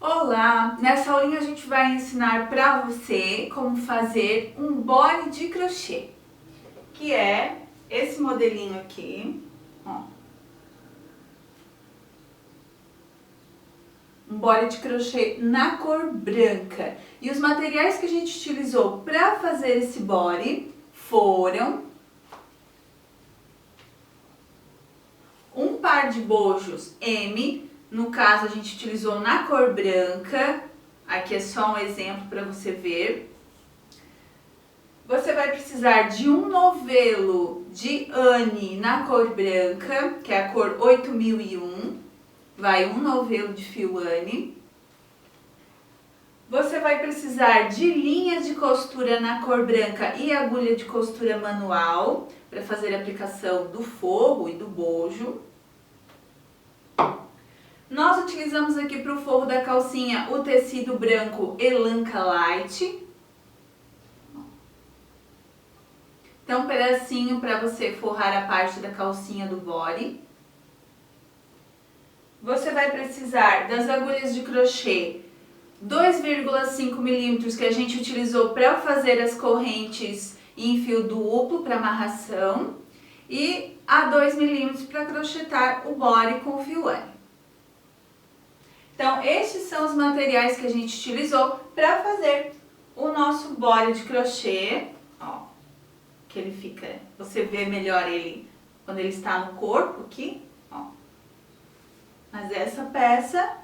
Olá! Nessa aulinha a gente vai ensinar para você como fazer um body de crochê, que é esse modelinho aqui, ó. Um body de crochê na cor branca. E os materiais que a gente utilizou para fazer esse body foram um par de bojos M, no caso a gente utilizou na cor branca, aqui é só um exemplo para você ver. Você vai precisar de um novelo de Anne na cor branca, que é a cor 8001, vai um novelo de fio Anne. Você vai precisar de linhas de costura na cor branca e agulha de costura manual, para fazer a aplicação do forro e do bojo. Nós utilizamos aqui para o forro da calcinha o tecido branco Elanca Light. Então, um pedacinho para você forrar a parte da calcinha do body. Você vai precisar das agulhas de crochê 2,5 milímetros que a gente utilizou para fazer as correntes em fio duplo para amarração e a 2 milímetros para crochetar o body com o fio Anne. Então, estes são os materiais que a gente utilizou para fazer o nosso body de crochê, ó, que ele fica, você vê melhor ele quando ele está no corpo aqui, ó. Mas essa peça,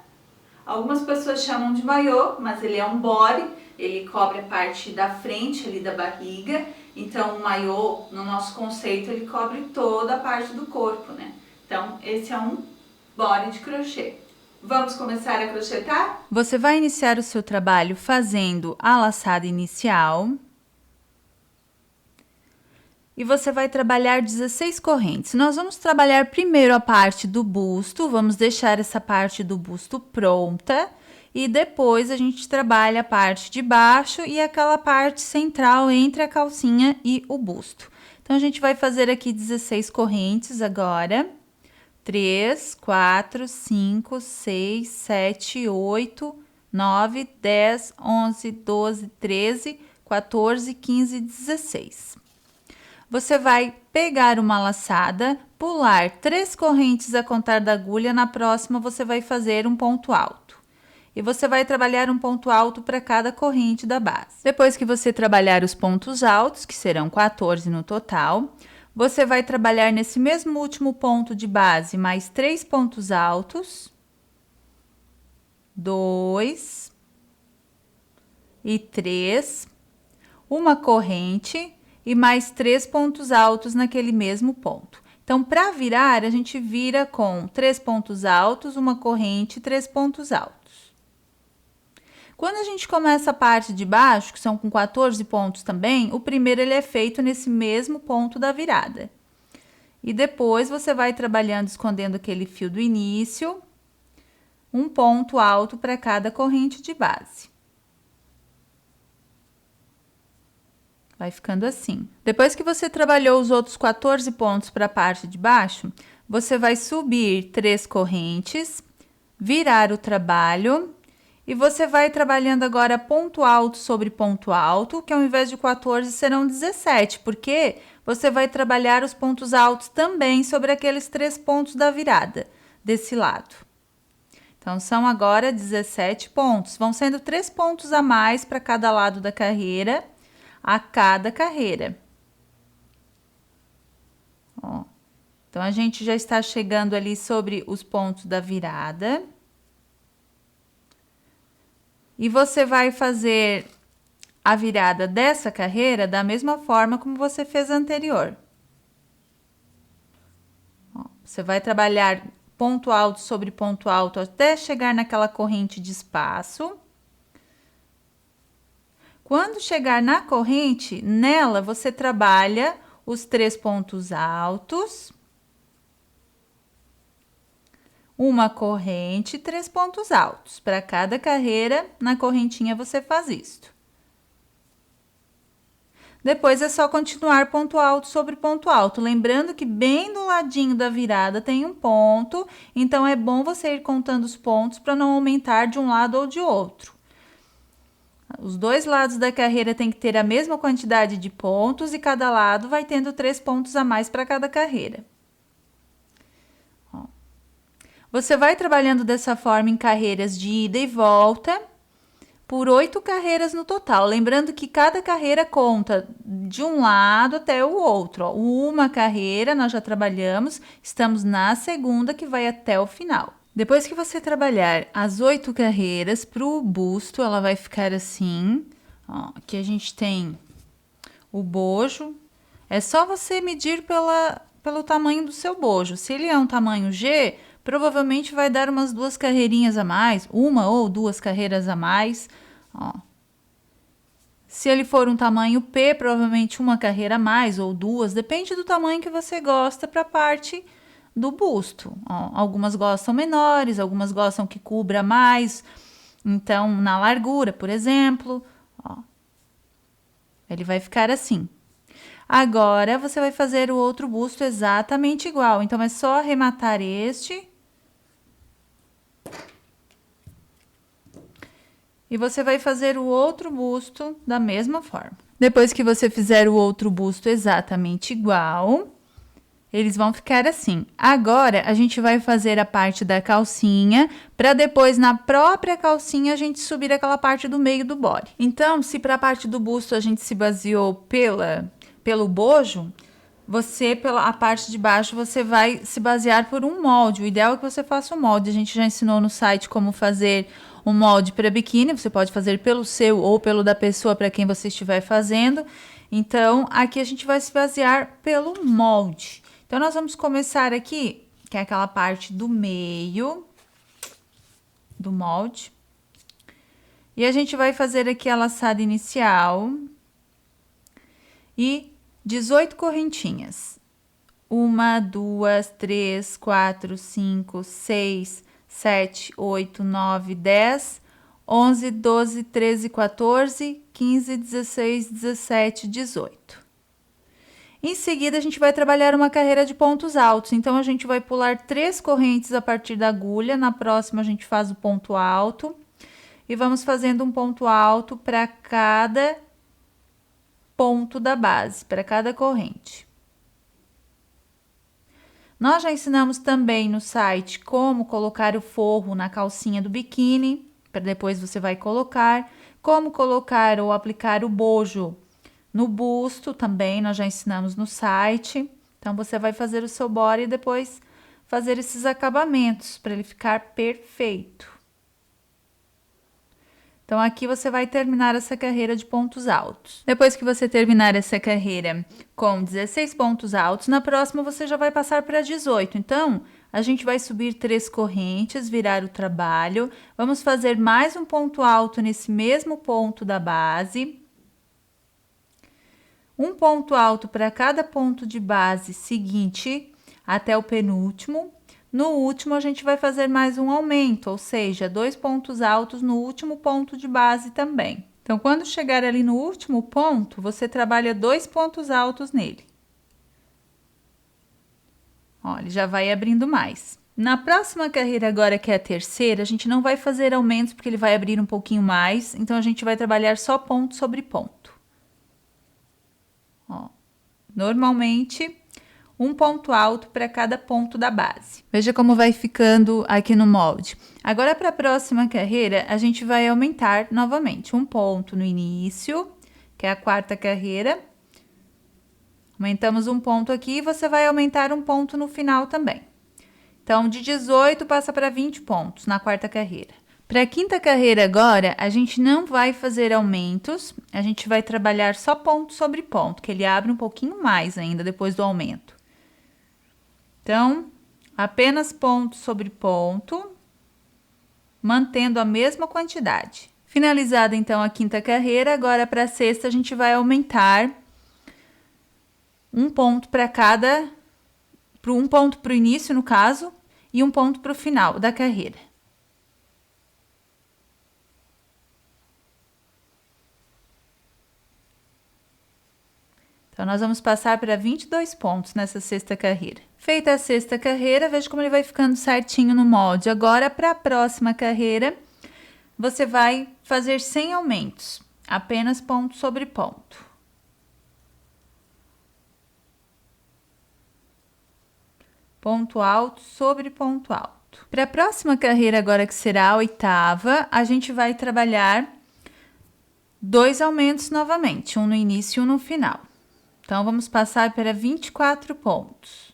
algumas pessoas chamam de maiô, mas ele é um body, ele cobre a parte da frente ali da barriga, então o maiô, no nosso conceito, ele cobre toda a parte do corpo, né? Então, esse é um body de crochê. Vamos começar a crochetar? Você vai iniciar o seu trabalho fazendo a laçada inicial. E você vai trabalhar 16 correntes. Nós vamos trabalhar primeiro a parte do busto, vamos deixar essa parte do busto pronta. E depois a gente trabalha a parte de baixo e aquela parte central entre a calcinha e o busto. Então, a gente vai fazer aqui 16 correntes agora. 3, 4, 5, 6, 7, 8, 9, 10, 11, 12, 13, 14, 15 e 16. Você vai pegar uma laçada, pular 3 correntes a contar da agulha, na próxima você vai fazer um ponto alto. E você vai trabalhar um ponto alto para cada corrente da base. Depois que você trabalhar os pontos altos, que serão 14 no total, você vai trabalhar nesse mesmo último ponto de base mais 3 pontos altos, 2 e 3, uma corrente e mais 3 pontos altos naquele mesmo ponto. Então, para virar, a gente vira com 3 pontos altos, uma corrente e 3 pontos altos. Quando a gente começa a parte de baixo, que são com 14 pontos também, o primeiro ele é feito nesse mesmo ponto da virada. E depois você vai trabalhando, escondendo aquele fio do início, um ponto alto para cada corrente de base. Vai ficando assim. Depois que você trabalhou os outros 14 pontos para a parte de baixo, você vai subir 3 correntes, virar o trabalho. E você vai trabalhando agora ponto alto sobre ponto alto, que ao invés de 14 serão 17, porque você vai trabalhar os pontos altos também sobre aqueles 3 pontos da virada, desse lado. Então, são agora 17 pontos. Vão sendo 3 pontos a mais para cada lado da carreira, a cada carreira. Ó. Então, a gente já está chegando ali sobre os pontos da virada. E você vai fazer a virada dessa carreira da mesma forma como você fez a anterior. Ó, você vai trabalhar ponto alto sobre ponto alto até chegar naquela corrente de espaço. Quando chegar na corrente, nela você trabalha os 3 pontos altos, uma corrente e 3 pontos altos. Para cada carreira, na correntinha você faz isto. Depois é só continuar ponto alto sobre ponto alto. Lembrando que bem do ladinho da virada tem um ponto, então é bom você ir contando os pontos para não aumentar de um lado ou de outro. Os dois lados da carreira tem que ter a mesma quantidade de pontos e cada lado vai tendo 3 pontos a mais para cada carreira. Ó. Você vai trabalhando dessa forma em carreiras de ida e volta, por 8 carreiras no total. Lembrando que cada carreira conta de um lado até o outro. Ó. Uma carreira nós já trabalhamos, estamos na segunda que vai até o final. Depois que você trabalhar as 8 carreiras para o busto, ela vai ficar assim. Ó, aqui a gente tem o bojo. É só você medir pelo tamanho do seu bojo. Se ele é um tamanho G, provavelmente vai dar umas 2 carreirinhas a mais, 1 ou 2 carreiras a mais. Ó. Se ele for um tamanho P, provavelmente 1 carreira a mais ou 2, depende do tamanho que você gosta para a parte do busto. Ó, algumas gostam menores, algumas gostam que cubra mais. Então, na largura, por exemplo, ó, ele vai ficar assim. Agora, você vai fazer o outro busto exatamente igual. Então, é só arrematar este. E você vai fazer o outro busto da mesma forma. Depois que você fizer o outro busto exatamente igual, eles vão ficar assim. Agora, a gente vai fazer a parte da calcinha, para depois, na própria calcinha, a gente subir aquela parte do meio do body. Então, se para a parte do busto a gente se baseou pelo bojo, pela parte de baixo, você vai se basear por um molde. O ideal é que você faça um molde. A gente já ensinou no site como fazer um molde para biquíni. Você pode fazer pelo seu ou pelo da pessoa para quem você estiver fazendo. Então, aqui a gente vai se basear pelo molde. Então, nós vamos começar aqui, que é aquela parte do meio do molde. E a gente vai fazer aqui a laçada inicial e 18 correntinhas. 1, 2, 3, 4, 5, 6, 7, 8, 9, 10, 11, 12, 13, 14, 15, 16, 17, 18. Em seguida, a gente vai trabalhar uma carreira de pontos altos. Então, a gente vai pular 3 correntes a partir da agulha. Na próxima, a gente faz o ponto alto. E vamos fazendo um ponto alto para cada ponto da base, para cada corrente. Nós já ensinamos também no site como colocar o forro na calcinha do biquíni, para depois você vai colocar. Como colocar ou aplicar o bojo no busto também, nós já ensinamos no site. Então, você vai fazer o seu body e depois fazer esses acabamentos para ele ficar perfeito. Então, aqui você vai terminar essa carreira de pontos altos. Depois que você terminar essa carreira com 16 pontos altos, na próxima você já vai passar para 18. Então, a gente vai subir 3 correntes, virar o trabalho. Vamos fazer mais um ponto alto nesse mesmo ponto da base. Um ponto alto para cada ponto de base seguinte até o penúltimo. No último, a gente vai fazer mais um aumento, ou seja, 2 pontos altos no último ponto de base também. Então, quando chegar ali no último ponto, você trabalha 2 pontos altos nele. Ó, ele já vai abrindo mais. Na próxima carreira agora, que é a terceira, a gente não vai fazer aumentos, porque ele vai abrir um pouquinho mais. Então, a gente vai trabalhar só ponto sobre ponto. Ó, normalmente, um ponto alto para cada ponto da base. Veja como vai ficando aqui no molde. Agora, para a próxima carreira, a gente vai aumentar novamente um ponto no início, que é a 4ª carreira. Aumentamos um ponto aqui e você vai aumentar um ponto no final também. Então, de 18 passa para 20 pontos na 4ª carreira. Para a 5ª carreira agora, a gente não vai fazer aumentos, a gente vai trabalhar só ponto sobre ponto, que ele abre um pouquinho mais ainda depois do aumento. Então, apenas ponto sobre ponto, mantendo a mesma quantidade. Finalizada, então, a 5ª carreira, agora para a 6ª a gente vai aumentar um ponto para cada, um ponto para o início, no caso, e um ponto para o final da carreira. Então, nós vamos passar para 22 pontos nessa sexta carreira. Feita a sexta carreira, veja como ele vai ficando certinho no molde. Agora, para a próxima carreira, você vai fazer sem aumentos, apenas ponto sobre ponto. Ponto alto sobre ponto alto. Para a próxima carreira agora, que será a oitava, a gente vai trabalhar 2 aumentos novamente, um no início e um no final. Então, vamos passar para 24 pontos.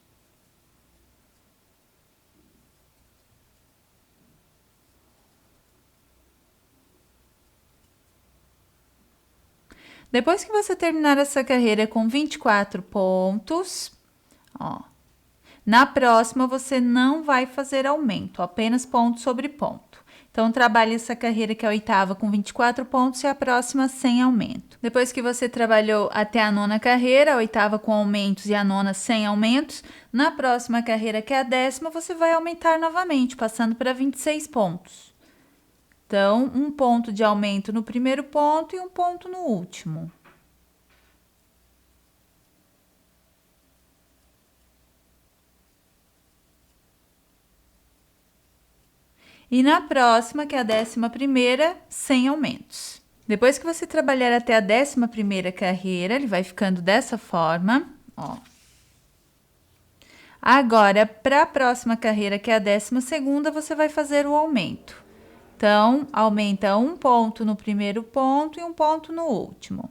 Depois que você terminar essa carreira com 24 pontos, ó, na próxima você não vai fazer aumento, apenas ponto sobre ponto. Então, trabalhe essa carreira que é a oitava com 24 pontos e a próxima sem aumento. Depois que você trabalhou até a nona carreira, a oitava com aumentos e a nona sem aumentos, na próxima carreira, que é a décima, você vai aumentar novamente, passando para 26 pontos. Então, um ponto de aumento no primeiro ponto e um ponto no último. E na próxima, que é a 11ª, sem aumentos. Depois que você trabalhar até a 11ª carreira, ele vai ficando dessa forma, ó. Agora, para a próxima carreira, que é a 12ª, você vai fazer o aumento. Então, aumenta um ponto no primeiro ponto e um ponto no último.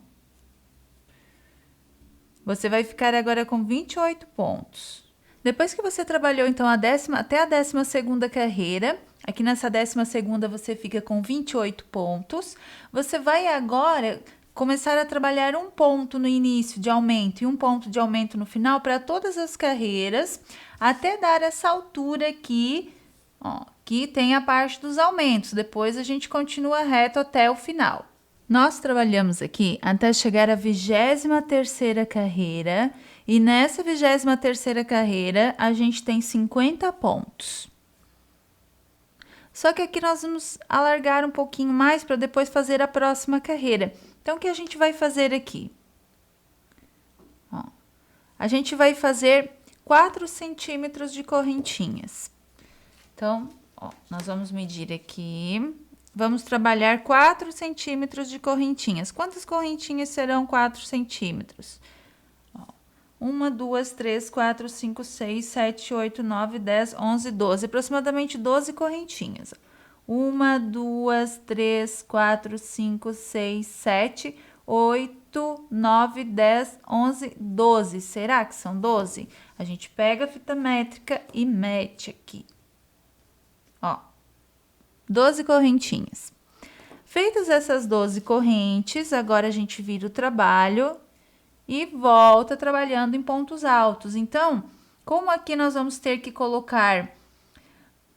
Você vai ficar agora com 28 pontos. Depois que você trabalhou, então, até a 12ª carreira, aqui nessa 12ª você fica com 28 pontos, você vai agora começar a trabalhar um ponto no início de aumento e um ponto de aumento no final para todas as carreiras, até dar essa altura aqui, ó, que tem a parte dos aumentos. Depois a gente continua reto até o final. Nós trabalhamos aqui até chegar à 23ª carreira, e nessa 23ª carreira a gente tem 50 pontos. Só que aqui nós vamos alargar um pouquinho mais para depois fazer a próxima carreira. Então, o que a gente vai fazer aqui? Ó, a gente vai fazer 4 centímetros de correntinhas. Então, ó, nós vamos medir aqui. Vamos trabalhar 4 centímetros de correntinhas. Quantas correntinhas serão 4 centímetros? 1, 2, 3, 4, 5, 6, 7, 8, 9, 10, 11, 12. Aproximadamente 12 correntinhas. 1, 2, 3, 4, 5, 6, 7, 8, 9, 10, 11, 12. Será que são 12? A gente pega a fita métrica e mete aqui. Ó, 12 correntinhas. Feitas essas 12 correntes, agora a gente vira o trabalho e volta trabalhando em pontos altos. Então, como aqui nós vamos ter que colocar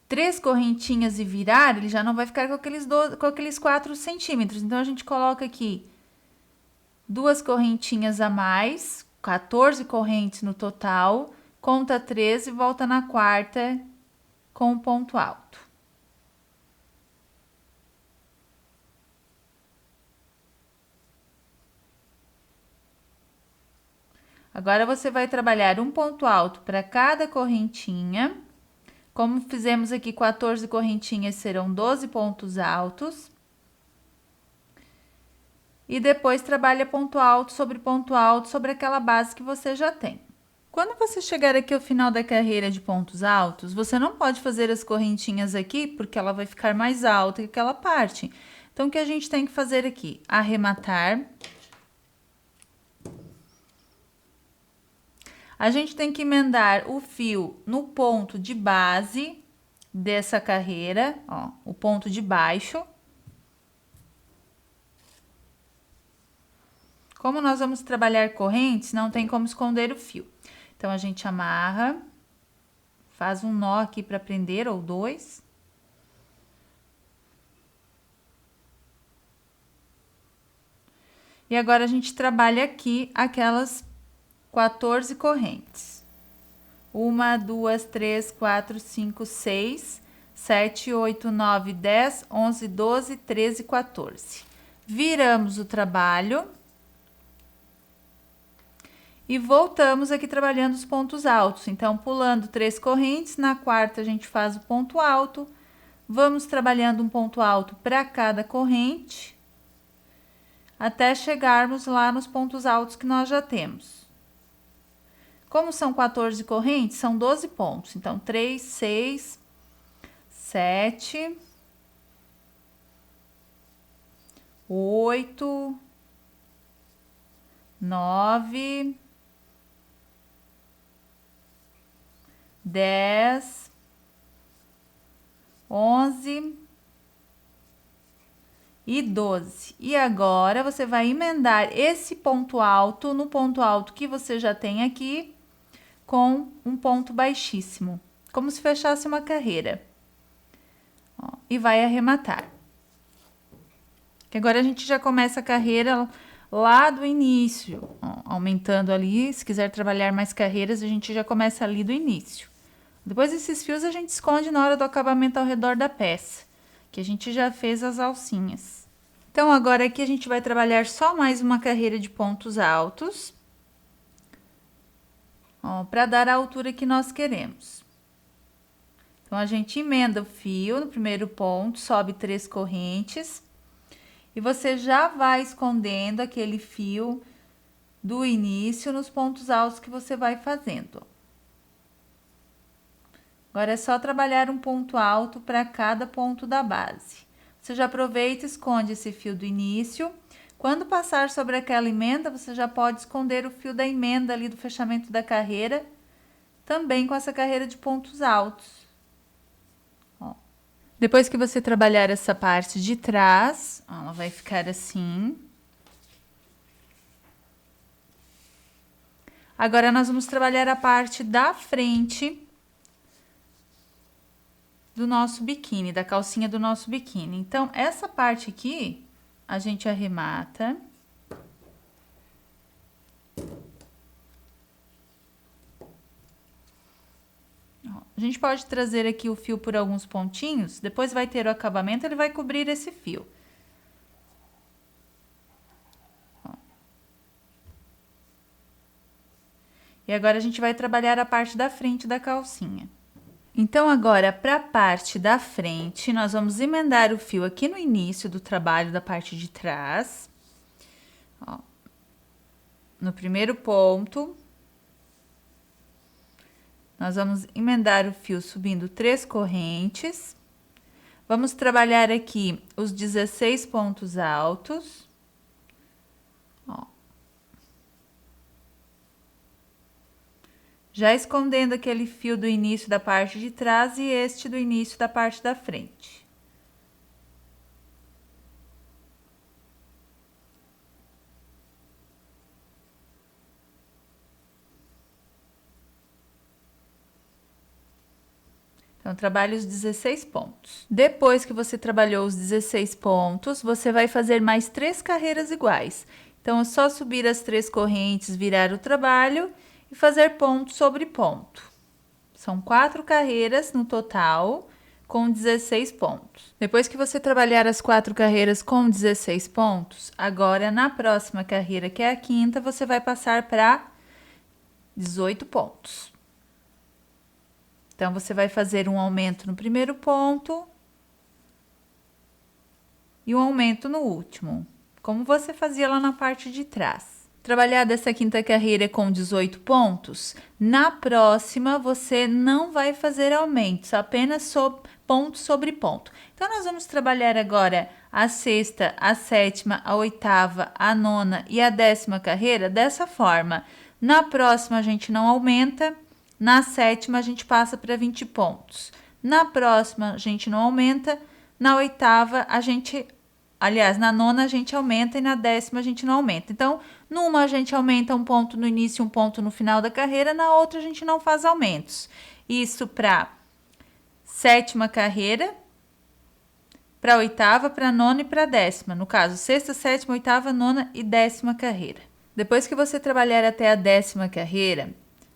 3 correntinhas e virar, ele já não vai ficar com aqueles 4 centímetros. Então, a gente coloca aqui 2 correntinhas a mais, 14 correntes no total, conta 13 e volta na quarta com o ponto alto. Agora, você vai trabalhar um ponto alto para cada correntinha. Como fizemos aqui 14 correntinhas, serão 12 pontos altos. E depois, trabalha ponto alto sobre aquela base que você já tem. Quando você chegar aqui ao final da carreira de pontos altos, você não pode fazer as correntinhas aqui, porque ela vai ficar mais alta que aquela parte. Então, o que a gente tem que fazer aqui? Arrematar. A gente tem que emendar o fio no ponto de base dessa carreira, ó, o ponto de baixo. Como nós vamos trabalhar correntes, não tem como esconder o fio. Então, a gente amarra, faz um nó aqui para prender, ou 2. E agora, a gente trabalha aqui aquelas 14 correntes. 1, 2, 3, 4, 5, 6, 7, 8, 9, 10, 11, 12, 13, 14. Viramos o trabalho. E voltamos aqui trabalhando os pontos altos. Então, pulando 3 correntes, na quarta a gente faz o ponto alto. Vamos trabalhando um ponto alto para cada corrente, até chegarmos lá nos pontos altos que nós já temos. Como são 14 correntes, são 12 pontos. Então, 3, 6, 7, 8, 9, 10, 11 e 12. E agora, você vai emendar esse ponto alto no ponto alto que você já tem aqui, com um ponto baixíssimo, como se fechasse uma carreira. Ó, e vai arrematar. Agora, a gente já começa a carreira lá do início, ó, aumentando ali. Se quiser trabalhar mais carreiras, a gente já começa ali do início. Depois esses fios a gente esconde na hora do acabamento ao redor da peça, que a gente já fez as alcinhas. Então, agora aqui a gente vai trabalhar só mais uma carreira de pontos altos, para dar a altura que nós queremos. Então, a gente emenda o fio no primeiro ponto, sobe 3 correntes, e você já vai escondendo aquele fio do início nos pontos altos que você vai fazendo. Agora, é só trabalhar um ponto alto para cada ponto da base. Você já aproveita e esconde esse fio do início. Quando passar sobre aquela emenda, você já pode esconder o fio da emenda ali do fechamento da carreira, também com essa carreira de pontos altos. Ó. Depois que você trabalhar essa parte de trás, ó, ela vai ficar assim. Agora, nós vamos trabalhar a parte da frente do nosso biquíni, da calcinha do nosso biquíni. Então, essa parte aqui, a gente arremata. Ó, a gente pode trazer aqui o fio por alguns pontinhos, depois vai ter o acabamento, ele vai cobrir esse fio. Ó. E agora, a gente vai trabalhar a parte da frente da calcinha. Então, agora, para a parte da frente, nós vamos emendar o fio aqui no início do trabalho da parte de trás. Ó, no primeiro ponto, nós vamos emendar o fio subindo 3 correntes. Vamos trabalhar aqui os 16 pontos altos. Ó. Já escondendo aquele fio do início da parte de trás e este do início da parte da frente. Então, trabalhe os 16 pontos. Depois que você trabalhou os 16 pontos, você vai fazer mais 3 carreiras iguais. Então, é só subir as 3 correntes, virar o trabalho e fazer ponto sobre ponto. São 4 carreiras no total, com 16 pontos. Depois que você trabalhar as 4 carreiras com 16 pontos, agora na próxima carreira, que é a quinta, você vai passar para 18 pontos. Então, você vai fazer um aumento no primeiro ponto e um aumento no último, como você fazia lá na parte de trás. Trabalhada essa quinta carreira com 18 pontos, na próxima você não vai fazer aumentos, apenas ponto sobre ponto. Então, nós vamos trabalhar agora a sexta, a sétima, a oitava, a nona e a 10ª carreira dessa forma. Na próxima, a gente não aumenta, na sétima, a gente passa para 20 pontos. Na próxima, a gente não aumenta, na oitava, aliás, na nona a gente aumenta e na 10ª a gente não aumenta. Então, numa a gente aumenta um ponto no início e um ponto no final da carreira, na outra a gente não faz aumentos. Isso para 7ª carreira, para 8ª, para 9ª e para 10ª. No caso, 6ª, 7ª, 8ª, 9ª e 10ª carreira. Depois que você trabalhar até a 10ª carreira,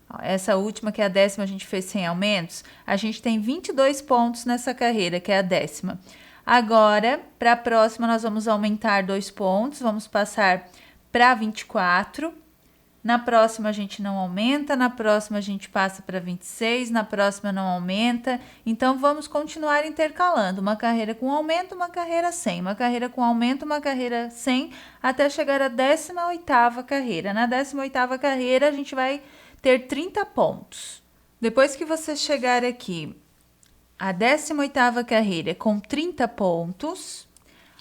ó, essa última que é a 10ª a gente fez sem aumentos, a gente tem 22 pontos nessa carreira, que é a 10ª. Agora, para a próxima, nós vamos aumentar 2 pontos, vamos passar para 24. Na próxima a gente não aumenta, na próxima a gente passa para 26, na próxima não aumenta. Então, vamos continuar intercalando uma carreira com aumento, uma carreira sem, uma carreira com aumento, uma carreira sem, até chegar à 18ª carreira. Na 18ª carreira, a gente vai ter 30 pontos. Depois que você chegar aqui, a 18ª carreira com 30 pontos...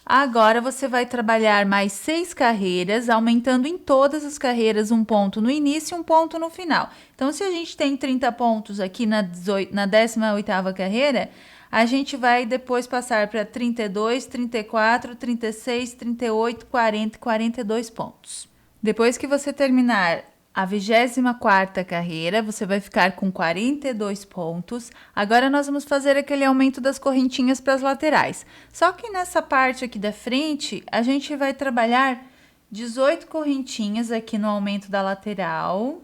Agora, você vai trabalhar mais 6 carreiras, aumentando em todas as carreiras um ponto no início e um ponto no final. Então, se a gente tem 30 pontos aqui na 18ª carreira, a gente vai depois passar para 32, 34, 36, 38, 40 e 42 pontos. Depois que você terminar a 24ª carreira, você vai ficar com 42 pontos. Agora, nós vamos fazer aquele aumento das correntinhas para as laterais. Só que nessa parte aqui da frente, a gente vai trabalhar 18 correntinhas aqui no aumento da lateral.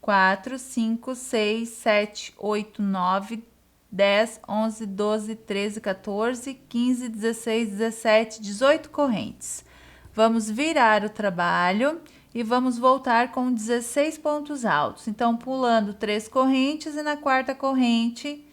4, 5, 6, 7, 8, 9, 10, 11, 12, 13, 14, 15, 16, 17, 18 correntes. Vamos virar o trabalho e vamos voltar com 16 pontos altos. Então, pulando 3 correntes e na 4ª corrente,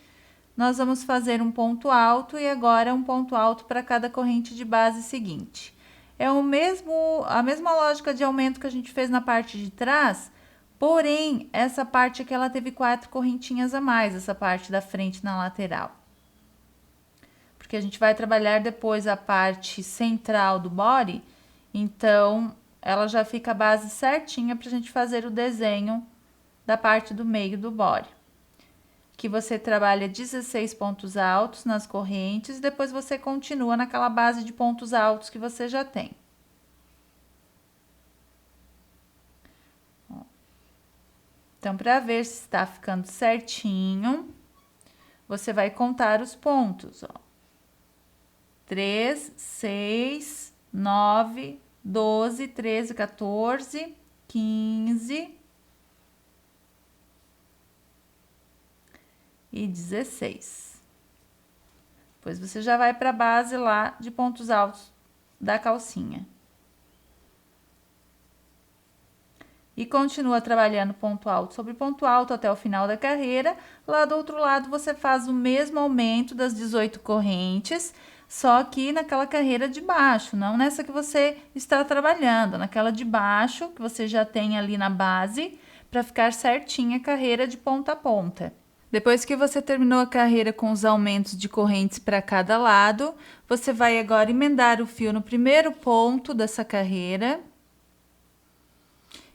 nós vamos fazer um ponto alto e agora um ponto alto para cada corrente de base seguinte. É a mesma lógica de aumento que a gente fez na parte de trás, porém, essa parte aqui ela teve 4 correntinhas a mais, essa parte da frente na lateral. Porque a gente vai trabalhar depois a parte central do body, então ela já fica a base certinha para a gente fazer o desenho da parte do meio do body. Que você trabalha 16 pontos altos nas correntes e depois você continua naquela base de pontos altos que você já tem. Então, para ver se está ficando certinho, você vai contar os pontos, ó. 3, 6, 9, 12, 13, 14, 15 e 16. Depois você já vai para a base lá de pontos altos da calcinha. E continua trabalhando ponto alto sobre ponto alto até o final da carreira. Lá do outro lado você faz o mesmo aumento das 18 correntes, só que naquela carreira de baixo, não nessa que você está trabalhando, naquela de baixo que você já tem ali na base, para ficar certinha a carreira de ponta a ponta. Depois que você terminou a carreira com os aumentos de correntes para cada lado, você vai agora emendar o fio no primeiro ponto dessa carreira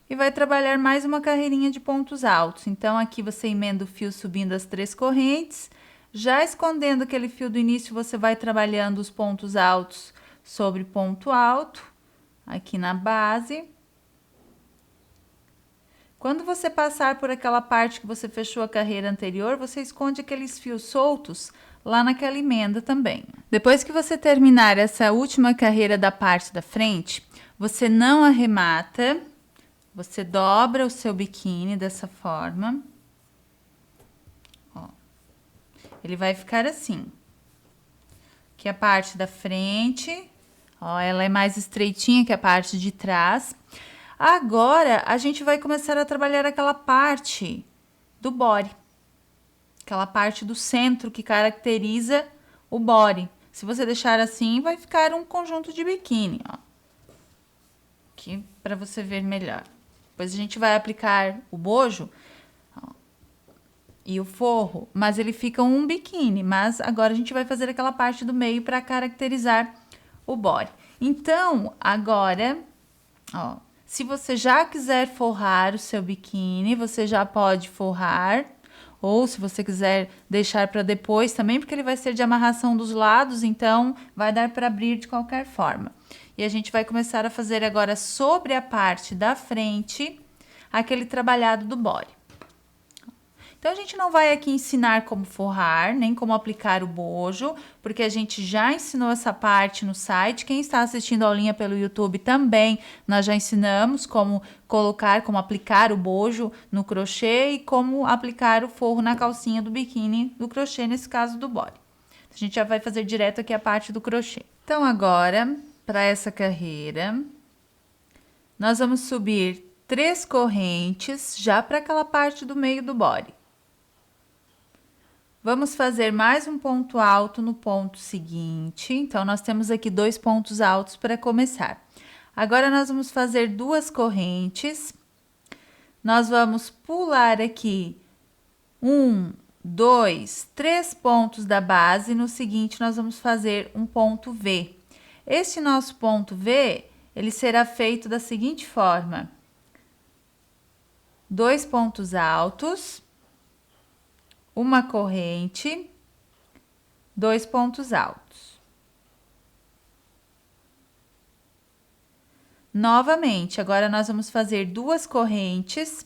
e vai trabalhar mais uma carreirinha de pontos altos. Então, aqui você emenda o fio subindo as 3 correntes. Já escondendo aquele fio do início, você vai trabalhando os pontos altos sobre ponto alto, aqui na base. Quando você passar por aquela parte que você fechou a carreira anterior, você esconde aqueles fios soltos lá naquela emenda também. Depois que você terminar essa última carreira da parte da frente, você não arremata, você dobra o seu biquíni dessa forma. Ele vai ficar assim. Aqui a parte da frente, ó, ela é mais estreitinha que a parte de trás. Agora, a gente vai começar a trabalhar aquela parte do body. Aquela parte do centro que caracteriza o body. Se você deixar assim, vai ficar um conjunto de biquíni, ó. Aqui, para você ver melhor. Depois a gente vai aplicar o bojo e o forro, mas ele fica um biquíni, mas agora a gente vai fazer aquela parte do meio para caracterizar o body. Então, agora, ó, se você já quiser forrar o seu biquíni, você já pode forrar, ou se você quiser deixar para depois também, porque ele vai ser de amarração dos lados, então vai dar para abrir de qualquer forma. E a gente vai começar a fazer agora sobre a parte da frente, aquele trabalhado do body. Então, a gente não vai aqui ensinar como forrar, nem como aplicar o bojo, porque a gente já ensinou essa parte no site. Quem está assistindo a aulinha pelo YouTube também, nós já ensinamos como colocar, como aplicar o bojo no crochê e como aplicar o forro na calcinha do biquíni do crochê, nesse caso do body. A gente já vai fazer direto aqui a parte do crochê. Então, agora, para essa carreira, nós vamos subir 3 correntes já para aquela parte do meio do body. Vamos fazer mais um ponto alto no ponto seguinte. Então, nós temos aqui 2 pontos altos para começar. Agora, nós vamos fazer 2 correntes. Nós vamos pular aqui 1, 2, 3 pontos da base. No seguinte, nós vamos fazer um ponto V. Este nosso ponto V, ele será feito da seguinte forma: 2 pontos altos, uma corrente, 2 pontos altos. Novamente, agora nós vamos fazer 2 correntes.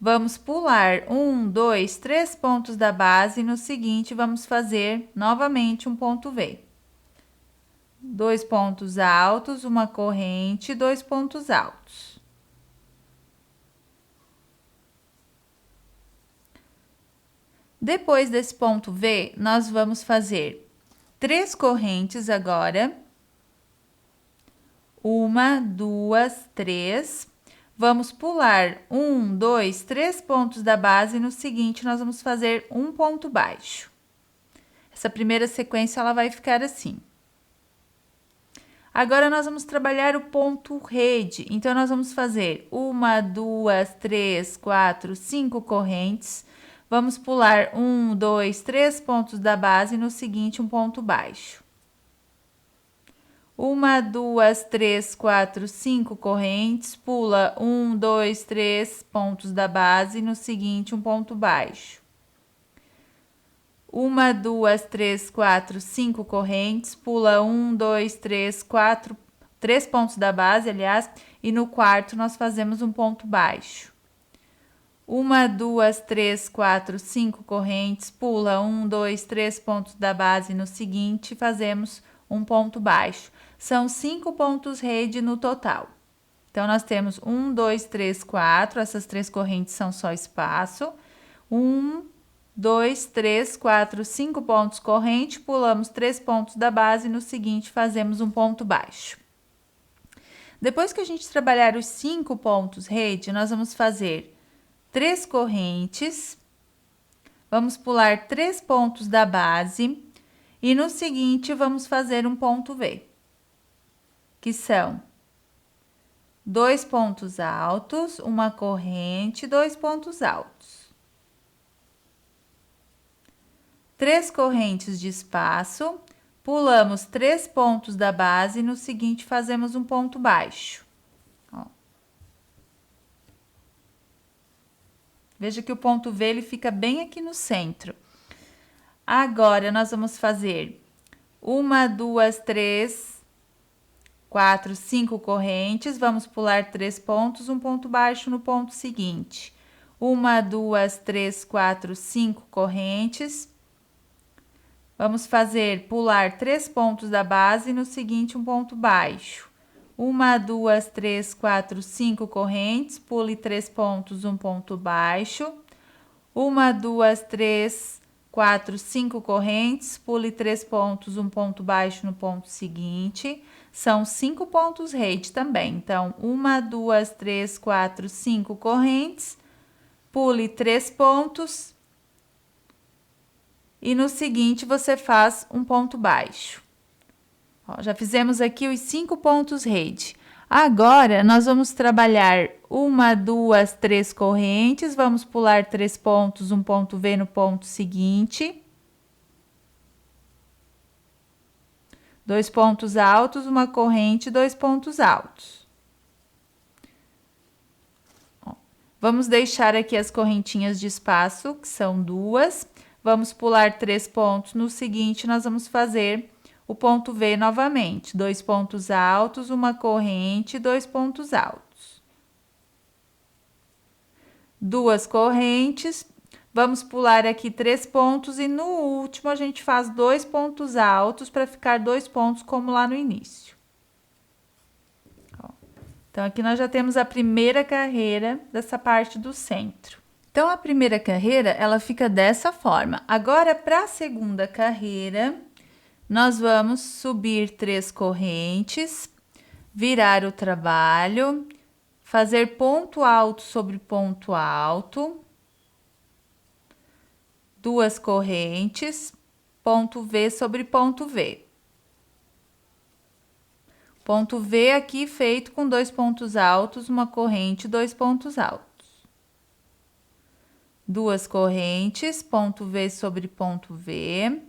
Vamos pular 1, 2, 3 pontos da base. No seguinte, vamos fazer novamente um ponto V. 2 pontos altos, uma corrente, 2 pontos altos. Depois desse ponto V, nós vamos fazer 3 correntes agora. 1, 2, 3. Vamos pular 1, 2, 3 pontos da base. No seguinte, nós vamos fazer um ponto baixo. Essa primeira sequência, ela vai ficar assim. Agora, nós vamos trabalhar o ponto rede. Então, nós vamos fazer 1, 2, 3, 4, 5 correntes. Vamos pular 1, 2, 3 pontos da base. No seguinte, um ponto baixo. 1, 2, 3, 4, 5 correntes. Pula 1, 2, 3 pontos da base. No seguinte, um ponto baixo. 1, 2, 3, 4, 5 correntes, pula 1, 2, 3, 4, 3 pontos da base, aliás, e no quarto nós fazemos um ponto baixo. 1, 2, 3, 4, 5 correntes, pula 1, 2, 3 pontos da base, no seguinte fazemos um ponto baixo. São 5 pontos rede no total. Então, nós temos 1, 2, 3, 4, essas 3 correntes são só espaço. 1, 2, 3, 4, 5 pontos corrente, pulamos 3 pontos da base, no seguinte fazemos um ponto baixo. Depois que a gente trabalhar os 5 pontos rede, nós vamos fazer 3 correntes, vamos pular 3 pontos da base e no seguinte vamos fazer um ponto V, que são 2 pontos altos, uma corrente, 2 pontos altos. 3 correntes de espaço, pulamos 3 pontos da base e no seguinte fazemos um ponto baixo. Ó. Veja que o ponto V ele fica bem aqui no centro. Agora, nós vamos fazer 1, 2, 3, 4, 5 correntes, vamos pular 3 pontos, um ponto baixo no ponto seguinte. 1, 2, 3, 4, 5 correntes. Vamos fazer pular 3 pontos da base e no seguinte um ponto baixo. 1, 2, 3, 4, 5 correntes, pule 3 pontos, um ponto baixo. 1, 2, 3, 4, 5 correntes, pule 3 pontos, um ponto baixo no ponto seguinte. São 5 pontos rede também. Então, 1, 2, 3, 4, 5 correntes, pule 3 pontos. E no seguinte, você faz um ponto baixo. Ó, já fizemos aqui os 5 pontos rede. Agora, nós vamos trabalhar 1, 2, 3 correntes, vamos pular 3 pontos, um ponto V no ponto seguinte. 2 pontos altos, uma corrente, 2 pontos altos. Ó, vamos deixar aqui as correntinhas de espaço, que são 2. Vamos pular 3 pontos. No seguinte, nós vamos fazer o ponto V novamente. 2 pontos altos, uma corrente, 2 pontos altos. 2 correntes. Vamos pular aqui 3 pontos e no último a gente faz 2 pontos altos para ficar 2 pontos como lá no início. Ó. Então, aqui nós já temos a primeira carreira dessa parte do centro. Então, a primeira carreira, ela fica dessa forma. Agora, para a segunda carreira, nós vamos subir 3 correntes, virar o trabalho, fazer ponto alto sobre ponto alto, 2 correntes, ponto V sobre ponto V. Ponto V aqui feito com 2 pontos altos, uma corrente, 2 pontos altos. 2 correntes, ponto V sobre ponto V.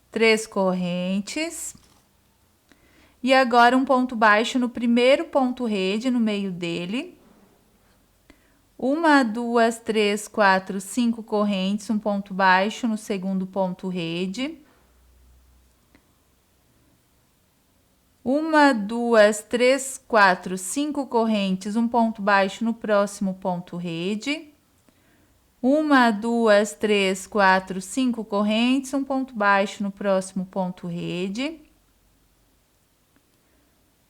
Três correntes. E agora um ponto baixo no primeiro ponto rede, no meio dele. 1, 2, 3, 4, 5 correntes, um ponto baixo no segundo ponto rede. 1, 2, 3, 4, 5 correntes, um ponto baixo no próximo ponto rede. 1, 2, 3, 4, 5 correntes, um ponto baixo no próximo ponto rede.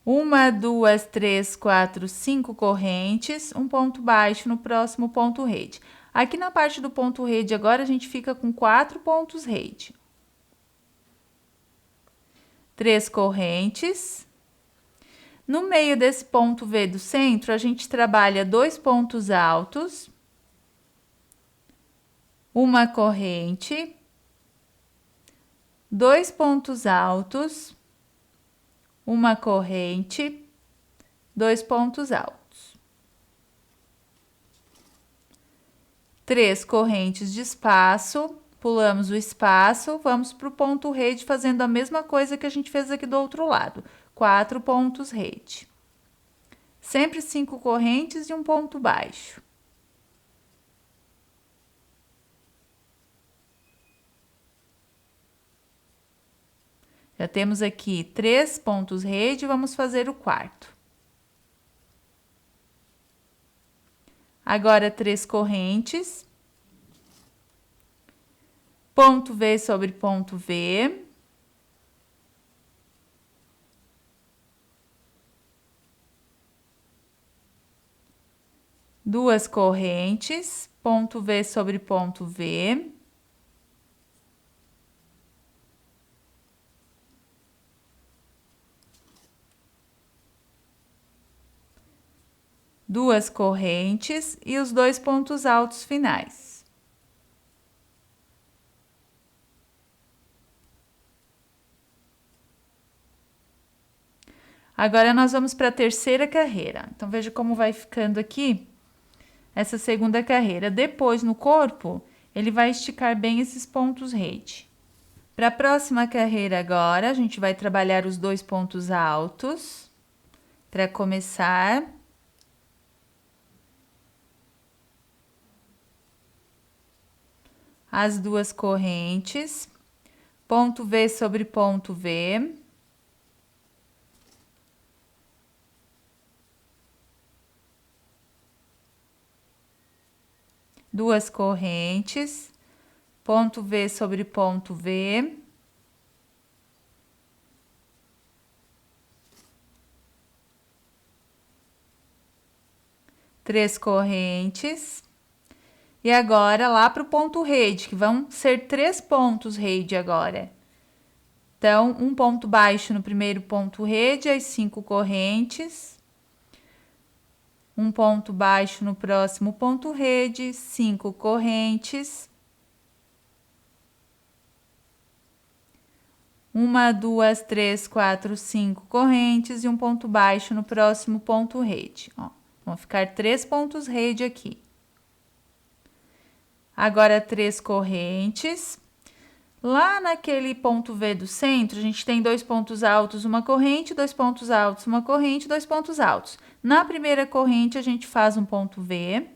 1, 2, 3, 4, 5 correntes, um ponto baixo no próximo ponto rede. Aqui na parte do ponto rede agora a gente fica com 4 pontos rede. 3 correntes. No meio desse ponto V do centro, a gente trabalha 2 pontos altos. Uma corrente. 2 pontos altos. Uma corrente, 2 pontos altos. 3 correntes de espaço, pulamos o espaço, vamos para o ponto rede fazendo a mesma coisa que a gente fez aqui do outro lado. 4 pontos rede. Sempre 5 correntes e um ponto baixo. Já temos aqui 3 pontos rede, vamos fazer o quarto. Agora, 3 correntes. Ponto V sobre ponto V. Duas correntes, ponto V sobre ponto V. Duas correntes e os 2 pontos altos finais. Agora, nós vamos para a terceira carreira. Então, veja como vai ficando aqui essa segunda carreira. Depois, no corpo, ele vai esticar bem esses pontos rede. Para a próxima carreira agora, a gente vai trabalhar os 2 pontos altos. Para começar... as 2 correntes, ponto V sobre ponto V. Duas correntes, ponto V sobre ponto V. Três correntes. E agora, lá para o ponto rede, que vão ser 3 pontos rede agora. Então, um ponto baixo no primeiro ponto rede, as 5 correntes. Um ponto baixo no próximo ponto rede, 5 correntes. 1, 2, 3, 4, 5 correntes e um ponto baixo no próximo ponto rede. Ó, vão ficar 3 pontos rede aqui. Agora, 3 correntes. Lá naquele ponto V do centro, a gente tem 2 pontos altos, uma corrente, 2 pontos altos, uma corrente, 2 pontos altos. Na primeira corrente, a gente faz um ponto V.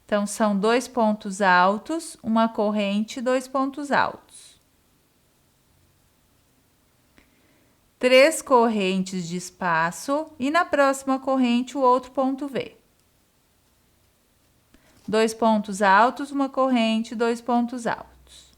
Então, são 2 pontos altos, uma corrente, 2 pontos altos. 3 correntes de espaço e na próxima corrente, o outro ponto V. 2 pontos altos, uma corrente, 2 pontos altos.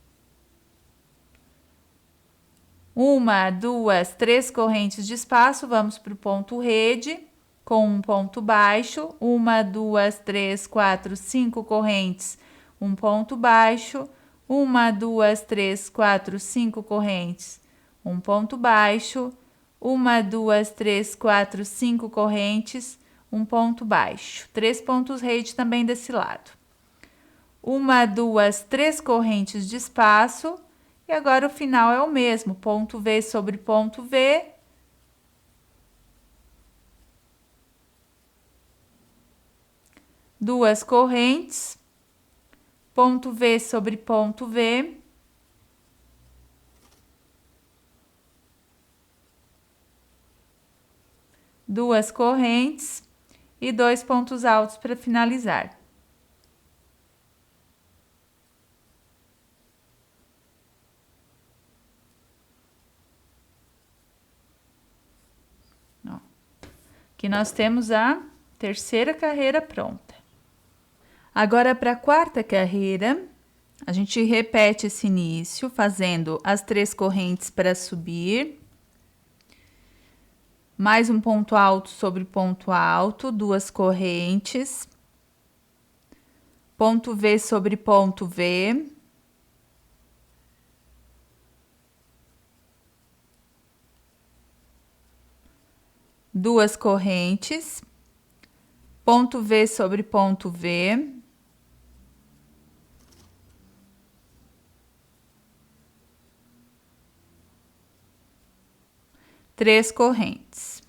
1, 2, 3 correntes de espaço, vamos para o ponto rede, com um ponto baixo. 1, 2, 3, 4, 5 correntes, um ponto baixo. 1, 2, 3, 4, 5 correntes, um ponto baixo, 1, 2, 3, 4, 5 correntes, um ponto baixo, 3 pontos rede também desse lado. 1, 2, 3 correntes de espaço, e agora o final é o mesmo, ponto V sobre ponto V, duas correntes, ponto V sobre ponto V, duas correntes e 2 pontos altos para finalizar. Ó, aqui nós temos a terceira carreira pronta. Agora, para a quarta carreira, a gente repete esse início, fazendo as 3 correntes para subir, mais um ponto alto sobre ponto alto, 2 correntes, ponto V sobre ponto V, duas correntes, ponto V sobre ponto V, três correntes.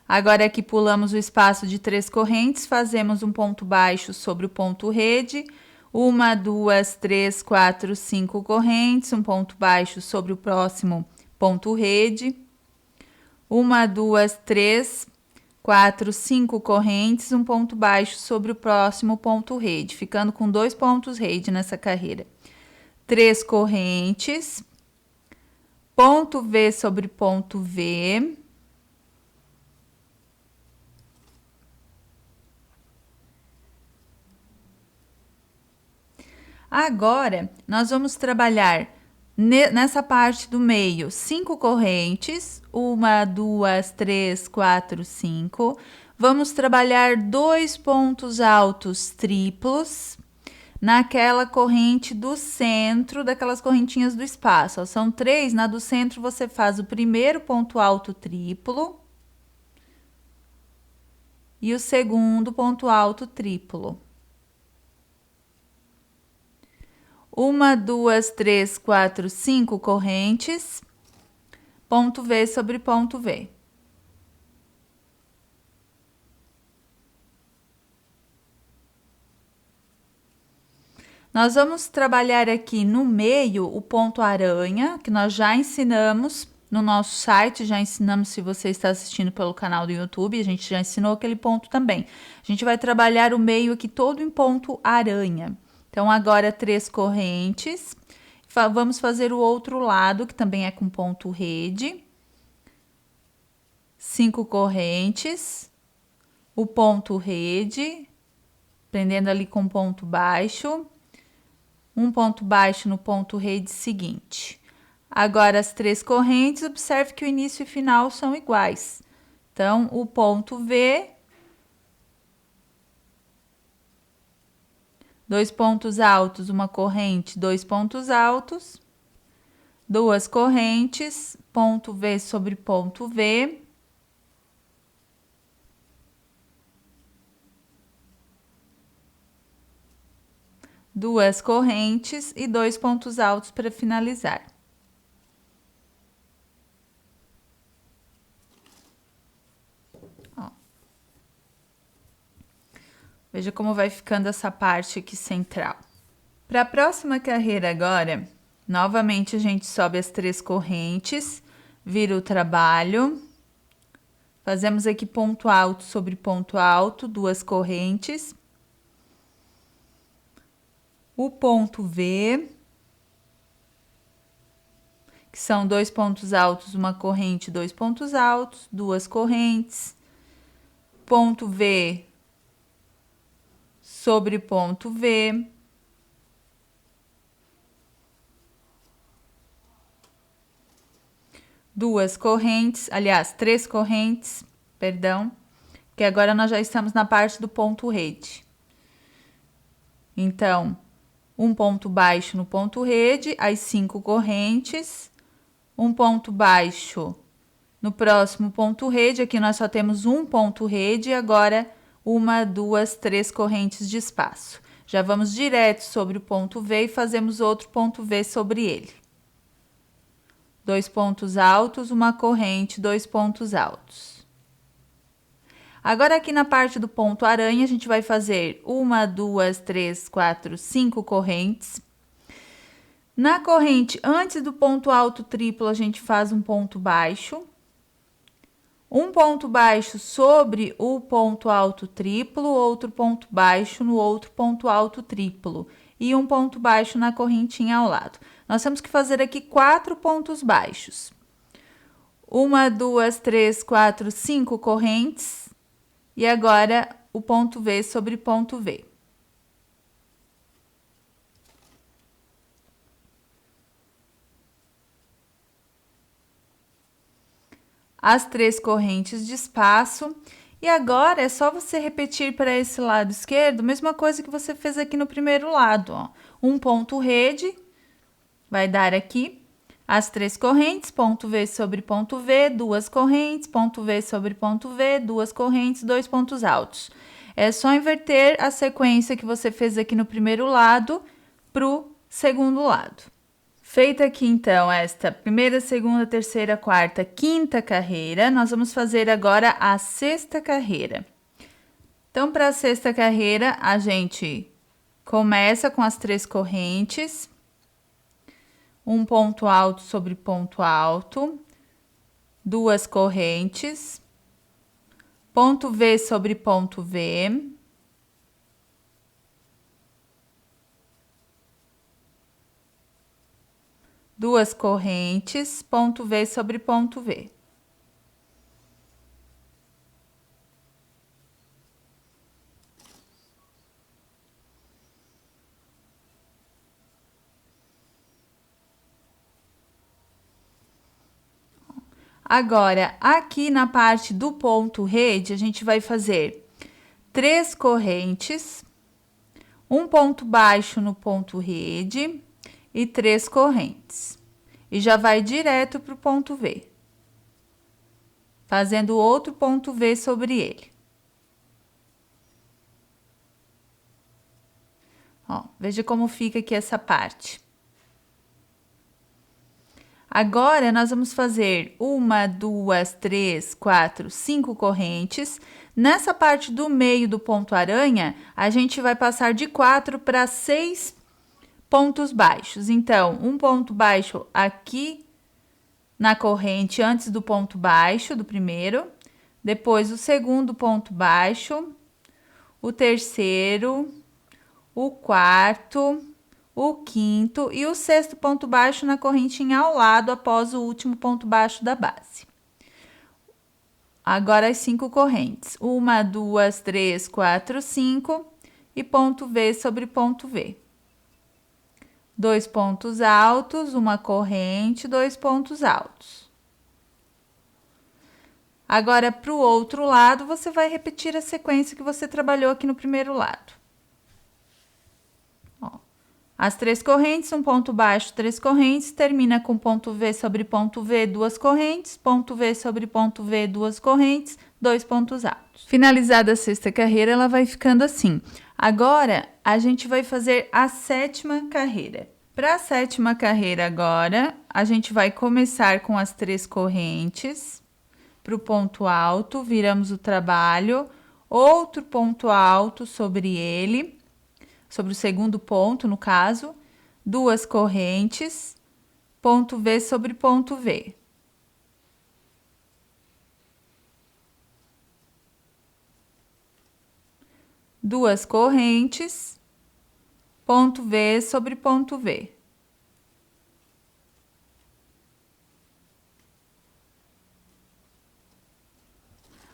Agora aqui pulamos o espaço de 3 correntes, fazemos um ponto baixo sobre o ponto rede, 1, 2, 3, 4, 5 correntes, um ponto baixo sobre o próximo ponto rede, 1, 2, 3, 4, 5 correntes, um ponto baixo sobre o próximo ponto rede, ficando com 2 pontos rede nessa carreira. 3 correntes, ponto V sobre ponto V, agora, nós vamos trabalhar nessa parte do meio, 5 correntes, 1, 2, 3, 4, 5. Vamos trabalhar 2 pontos altos triplos naquela corrente do centro, daquelas correntinhas do espaço. Ó, são 3, na do centro você faz o primeiro ponto alto triplo e o segundo ponto alto triplo. 1, 2, 3, 4, 5 correntes, ponto V sobre ponto V. Nós vamos trabalhar aqui no meio o ponto aranha, que nós já ensinamos no nosso site, já ensinamos se você está assistindo pelo canal do YouTube, a gente já ensinou aquele ponto também. A gente vai trabalhar o meio aqui todo em ponto aranha. Então, agora 3 correntes, vamos fazer o outro lado, que também é com ponto rede. 5 correntes, o ponto rede, prendendo ali com ponto baixo, um ponto baixo no ponto rede seguinte. Agora, as 3 correntes, observe que o início e final são iguais. Então, o ponto V, 2 pontos altos, uma corrente, 2 pontos altos, 2 correntes, ponto V sobre ponto V, duas correntes e 2 pontos altos para finalizar. Ó. Veja como vai ficando essa parte aqui central. Para a próxima carreira agora, novamente a gente sobe as 3 correntes, vira o trabalho, fazemos aqui ponto alto sobre ponto alto, 2 correntes, o ponto V, que são 2 pontos altos, uma corrente, 2 pontos altos, 2 correntes, ponto V sobre ponto V, duas correntes, aliás, 3 correntes, perdão, que agora nós já estamos na parte do ponto rede. Então, um ponto baixo no ponto rede, as 5 correntes, um ponto baixo no próximo ponto rede, aqui nós só temos um ponto rede, agora 1, 2, 3 correntes de espaço. Já vamos direto sobre o ponto V e fazemos outro ponto V sobre ele. 2 pontos altos, uma corrente, 2 pontos altos. Agora, aqui na parte do ponto aranha, a gente vai fazer 1, 2, 3, 4, 5 correntes. Na corrente, antes do ponto alto triplo, a gente faz um ponto baixo. Um ponto baixo sobre o ponto alto triplo, outro ponto baixo no outro ponto alto triplo e um ponto baixo na correntinha ao lado. Nós temos que fazer aqui 4 pontos baixos. 1, 2, 3, 4, 5 correntes e agora o ponto V sobre ponto V. As 3 correntes de espaço. E agora é só você repetir para esse lado esquerdo, mesma coisa que você fez aqui no primeiro lado, ó. Um ponto rede, vai dar aqui as 3 correntes, ponto V sobre ponto V, 2 correntes, ponto V sobre ponto V, 2 correntes, 2 pontos altos. É só inverter a sequência que você fez aqui no primeiro lado para o segundo lado. Feita aqui, então, esta primeira, segunda, terceira, quarta, quinta carreira, nós vamos fazer agora a 6ª carreira. Então, para a 6ª carreira, a gente começa com as 3 correntes, um ponto alto sobre ponto alto, 2 correntes, ponto V sobre ponto V, duas correntes, ponto V sobre ponto V. Agora, aqui na parte do ponto rede, a gente vai fazer 3 correntes, um ponto baixo no ponto rede e 3 correntes. E já vai direto para o ponto V, fazendo outro ponto V sobre ele. Ó, veja como fica aqui essa parte. Agora, nós vamos fazer 1, 2, 3, 4, 5 correntes. Nessa parte do meio do ponto aranha, a gente vai passar de 4 para 6 pontos baixos. Então, um ponto baixo aqui na corrente antes do ponto baixo do primeiro, depois o segundo ponto baixo, o terceiro, o quarto, o quinto e o 6º ponto baixo na correntinha ao lado após o último ponto baixo da base. Agora as 5 correntes, 1, 2, 3, 4, 5 e ponto V sobre ponto V. 2 pontos altos, uma corrente, 2 pontos altos. Agora, para o outro lado, você vai repetir a sequência que você trabalhou aqui no primeiro lado. Ó, as 3 correntes, um ponto baixo, 3 correntes, termina com ponto V sobre ponto V, 2 correntes, ponto V sobre ponto V, 2 correntes, 2 pontos altos. Finalizada a 6ª carreira, ela vai ficando assim. Agora, a gente vai fazer a 7ª carreira. Para a 7ª carreira agora, a gente vai começar com as 3 correntes para o ponto alto, viramos o trabalho, outro ponto alto sobre ele, sobre o segundo ponto, no caso, 2 correntes, ponto V sobre ponto V. Duas correntes, ponto V sobre ponto V.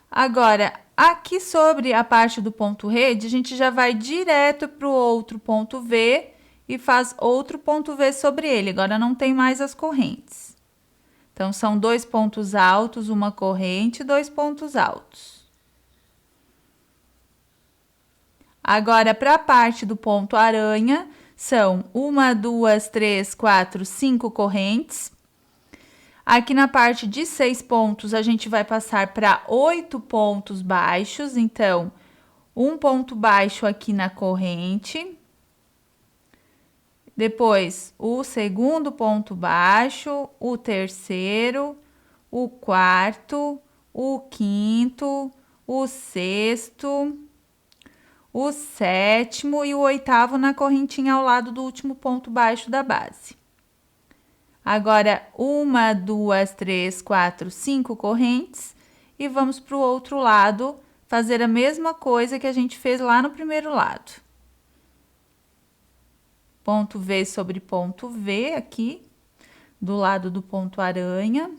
Agora, aqui sobre a parte do ponto rede, a gente já vai direto para o outro ponto V e faz outro ponto V sobre ele. Agora, não tem mais as correntes. Então, são 2 pontos altos, uma corrente, 2 pontos altos. Agora, para a parte do ponto aranha, são 1, 2, 3, 4, 5 correntes. Aqui na parte de 6 pontos, a gente vai passar para 8 pontos baixos. Então, um ponto baixo aqui na corrente. Depois, o segundo ponto baixo, o terceiro, o quarto, o quinto, o sexto, o sétimo e o oitavo na correntinha ao lado do último ponto baixo da base. Agora, 1, 2, 3, 4, 5 correntes e vamos para o outro lado fazer a mesma coisa que a gente fez lá no primeiro lado. Ponto V sobre ponto V aqui, do lado do ponto aranha.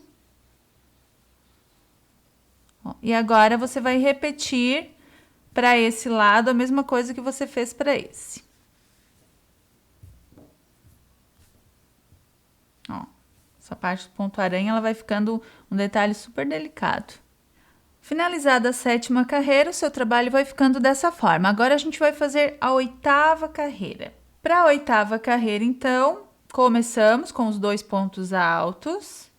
E agora, você vai repetir para esse lado a mesma coisa que você fez para esse. Ó, essa parte do ponto aranha, ela vai ficando um detalhe super delicado. Finalizada a 7ª carreira, o seu trabalho vai ficando dessa forma. Agora, a gente vai fazer a 8ª carreira. Para a 8ª carreira, então, começamos com os 2 pontos altos.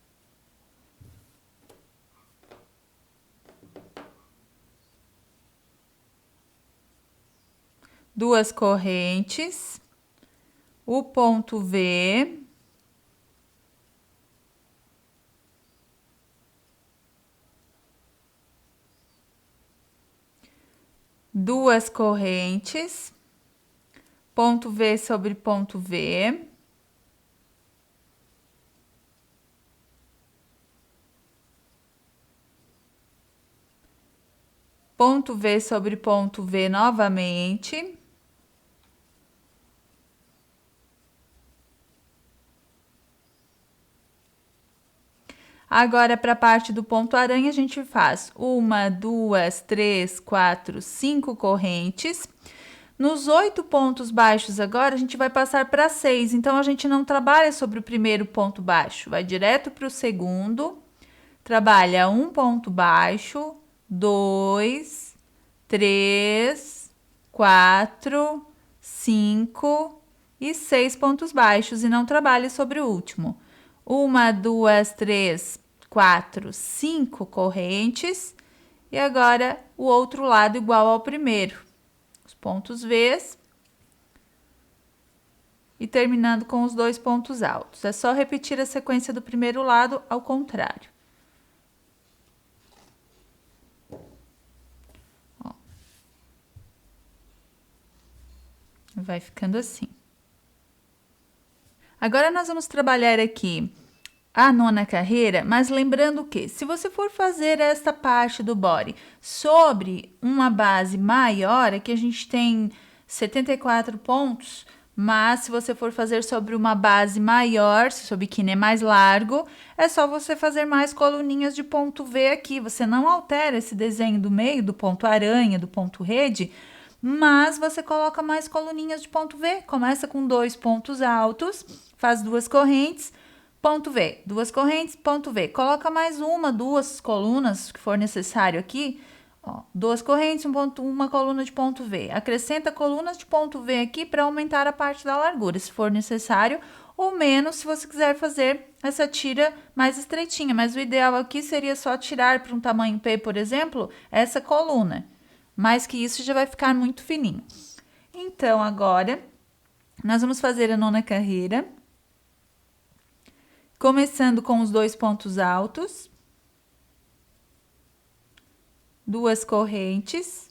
Duas correntes, o ponto V, duas correntes, ponto V sobre ponto V, ponto V sobre ponto V novamente. Agora, para a parte do ponto aranha, a gente faz 1, 2, 3, 4, 5 correntes. Nos 8 pontos baixos agora, a gente vai passar para 6. Então, a gente não trabalha sobre o primeiro ponto baixo, vai direto para o segundo. Trabalha um ponto baixo, 2, 3, 4, 5 e 6 pontos baixos. E não trabalha sobre o último. 1, 2, 3, 4, 5 correntes. E agora, o outro lado igual ao primeiro. Os pontos V's. E terminando com os 2 pontos altos. É só repetir a sequência do primeiro lado ao contrário. Ó. Vai ficando assim. Agora, nós vamos trabalhar aqui a 9ª carreira, mas lembrando que, se você for fazer esta parte do body sobre uma base maior, aqui a gente tem 74 pontos, mas se você for fazer sobre uma base maior, se o seu biquíni é mais largo, é só você fazer mais coluninhas de ponto V aqui. Você não altera esse desenho do meio, do ponto aranha, do ponto rede, mas você coloca mais coluninhas de ponto V. Começa com 2 pontos altos, faz 2 correntes, ponto V, 2 correntes, ponto V. Coloca mais 1, 2 colunas, que for necessário aqui. Ó, 2 correntes, uma coluna de ponto V. Acrescenta colunas de ponto V aqui para aumentar a parte da largura, se for necessário, ou menos, se você quiser fazer essa tira mais estreitinha. Mas o ideal aqui seria só tirar para um tamanho P, por exemplo, essa coluna. Mais que isso, já vai ficar muito fininho. Então, agora, nós vamos fazer a 9ª carreira. Começando com os 2 pontos altos, 2 correntes,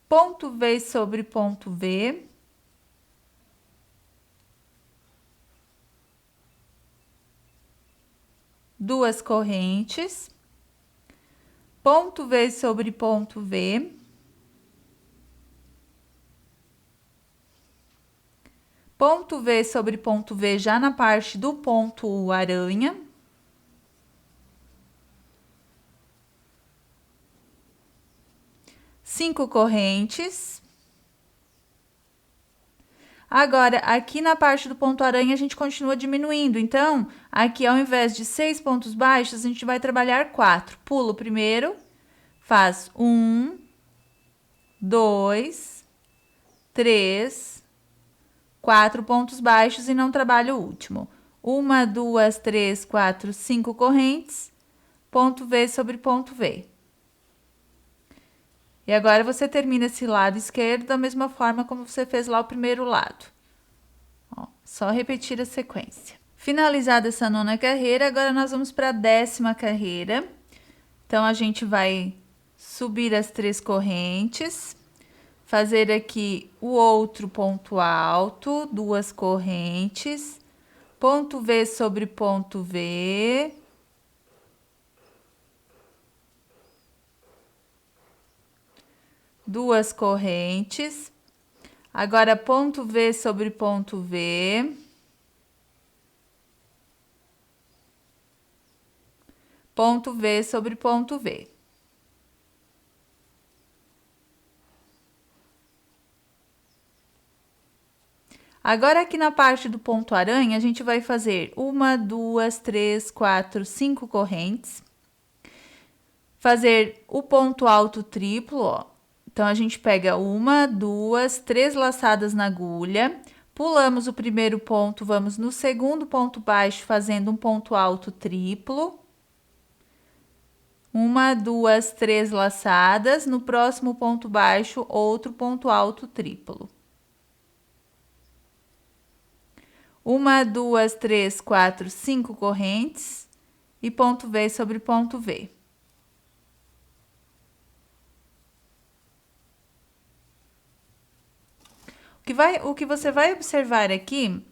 ponto V sobre ponto V, duas correntes, ponto V sobre ponto V, ponto V sobre ponto V já na parte do ponto aranha. Cinco correntes. Agora, aqui na parte do ponto aranha, a gente continua diminuindo. Então, aqui ao invés de 6 pontos baixos, a gente vai trabalhar 4. Pula o primeiro, faz 1, 2, 3, 4 pontos baixos e não trabalho o último. 1, 2, 3, 4, 5 correntes, ponto V sobre ponto V. E agora você termina esse lado esquerdo da mesma forma como você fez lá o primeiro lado. Ó, só repetir a sequência. Finalizada essa 9ª carreira, agora nós vamos para a 10ª carreira. Então, a gente vai subir as 3 correntes, fazer aqui o outro ponto alto, 2 correntes, ponto V sobre ponto V. Duas correntes, agora ponto V sobre ponto V, ponto V sobre ponto V. Agora, aqui na parte do ponto aranha, a gente vai fazer 1, 2, 3, 4, 5 correntes, fazer o ponto alto triplo, ó. Então, a gente pega 1, 2, 3 laçadas na agulha, pulamos o primeiro ponto, vamos no segundo ponto baixo, fazendo um ponto alto triplo. 1, 2, 3 laçadas, no próximo ponto baixo, outro ponto alto triplo. 1, 2, 3, 4, 5 correntes e ponto V sobre ponto V. O que você vai observar aqui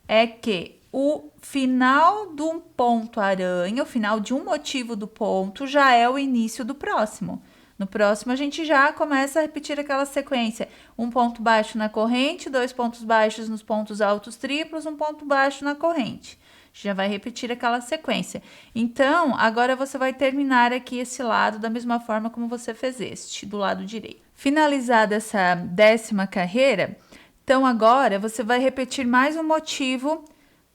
é que o final do ponto aranha, o final de um motivo do ponto, já é o início do próximo. No próximo, a gente já começa a repetir aquela sequência. Um ponto baixo na corrente, 2 pontos baixos nos pontos altos triplos, um ponto baixo na corrente. Já vai repetir aquela sequência. Então, agora você vai terminar aqui esse lado da mesma forma como você fez este, do lado direito. Finalizada essa 10ª carreira, então agora você vai repetir mais um motivo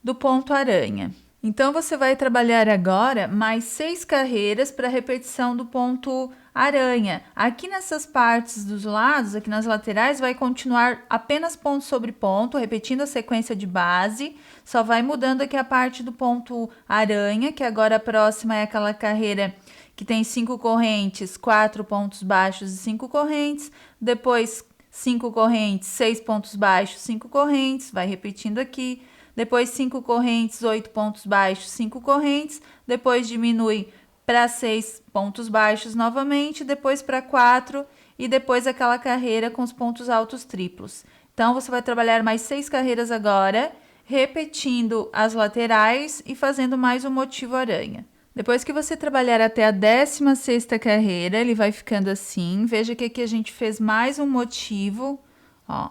do ponto aranha. Então, você vai trabalhar agora mais 6 carreiras para repetição do ponto aranha. Aqui nessas partes dos lados, aqui nas laterais, vai continuar apenas ponto sobre ponto, repetindo a sequência de base. Só vai mudando aqui a parte do ponto aranha, que agora a próxima é aquela carreira que tem 5 correntes, 4 pontos baixos e 5 correntes. Depois, 5 correntes, 6 pontos baixos, 5 correntes. Vai repetindo aqui. Depois 5 correntes, 8 pontos baixos, 5 correntes, depois diminui para 6 pontos baixos novamente, depois para 4 e depois aquela carreira com os pontos altos triplos. Então, você vai trabalhar mais 6 carreiras agora, repetindo as laterais e fazendo mais um motivo aranha. Depois que você trabalhar até a 16ª carreira, ele vai ficando assim. Veja que aqui a gente fez mais um motivo, ó,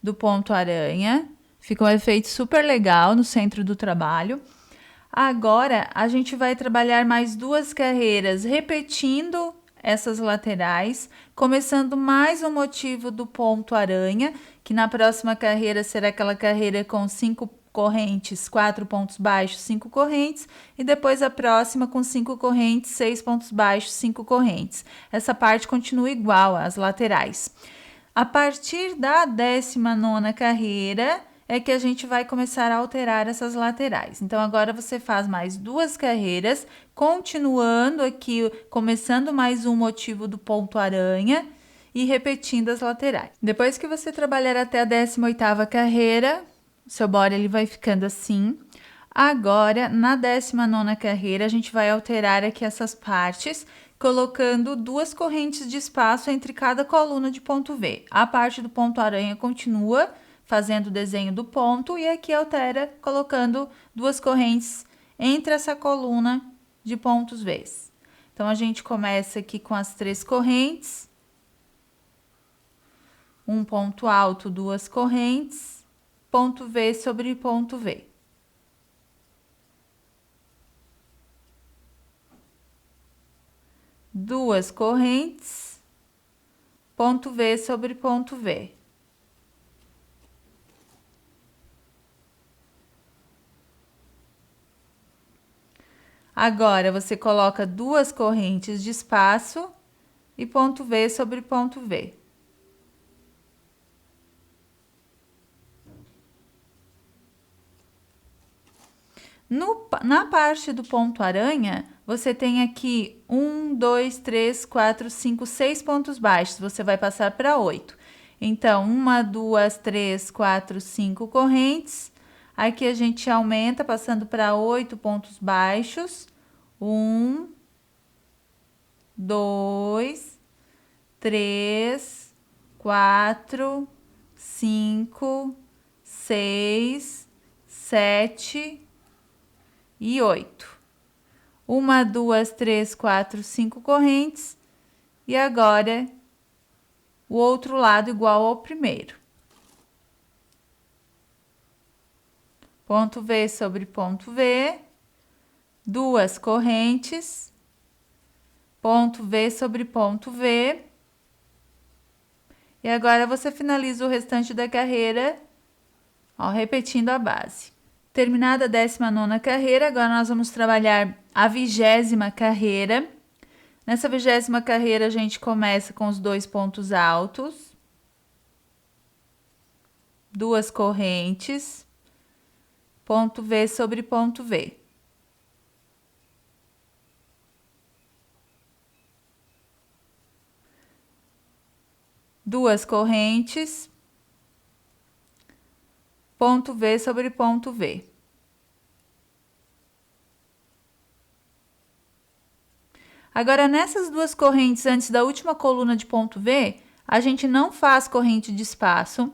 do ponto aranha. Fica um efeito super legal no centro do trabalho. Agora, a gente vai trabalhar mais 2 carreiras, repetindo essas laterais, começando mais um motivo do ponto aranha, que na próxima carreira será aquela carreira com 5 correntes, 4 pontos baixos, 5 correntes, e depois a próxima com 5 correntes, 6 pontos baixos, 5 correntes. Essa parte continua igual às laterais. A partir da 19ª carreira, é que a gente vai começar a alterar essas laterais. Então, agora você faz mais 2 carreiras, continuando aqui, começando mais um motivo do ponto aranha e repetindo as laterais. Depois que você trabalhar até a 18ª carreira, o seu body ele vai ficando assim. Agora, na 19ª carreira, a gente vai alterar aqui essas partes, colocando 2 correntes de espaço entre cada coluna de ponto V. A parte do ponto aranha continua fazendo o desenho do ponto e aqui altera colocando 2 correntes entre essa coluna de pontos V. Então, a gente começa aqui com as 3 correntes, um ponto alto, 2 correntes, ponto V sobre ponto V. Duas correntes, ponto V sobre ponto V. Agora, você coloca 2 correntes de espaço e ponto V sobre ponto V. Na parte do ponto aranha, você tem aqui 1, 2, 3, 4, 5, 6 pontos baixos. Você vai passar para 8. Então, 1, 2, 3, 4, 5 correntes. Aqui a gente aumenta, passando para 8 pontos baixos. 1, 2, 3, 4, 5, 6, 7 e 8. 1, 2, 3, 4, 5 correntes. E agora, o outro lado igual ao primeiro. Ponto V sobre ponto V. 2 correntes. Ponto V sobre ponto V. E agora, você finaliza o restante da carreira, ó, repetindo a base. Terminada a 19ª carreira, agora nós vamos trabalhar a 20ª carreira. Nessa 20ª carreira, a gente começa com os 2 pontos altos. 2 correntes. Ponto V sobre ponto V. Duas correntes. Ponto V sobre ponto V. Agora, nessas duas correntes antes da última coluna de ponto V, a gente não faz corrente de espaço,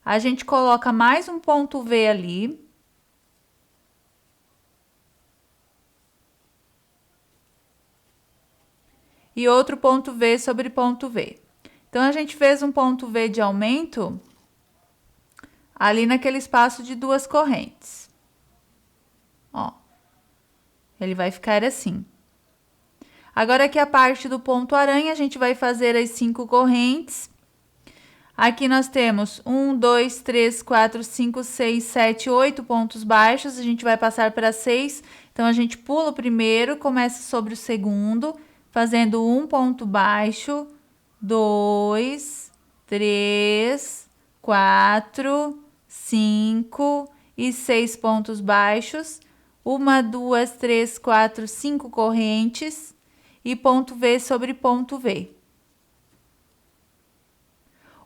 a gente coloca mais um ponto V ali. E outro ponto V sobre ponto V. Então, a gente fez um ponto V de aumento ali naquele espaço de duas correntes. Ó, ele vai ficar assim. Agora, aqui a parte do ponto aranha, a gente vai fazer as 5 correntes. Aqui nós temos 1, 2, 3, 4, 5, 6, 7, 8 pontos baixos. A gente vai passar para 6. Então, a gente pula o primeiro, começa sobre o segundo, fazendo um ponto baixo, 2, 3, 4, 5 e 6 pontos baixos. 1, 2, 3, 4, 5 correntes. E ponto V sobre ponto V.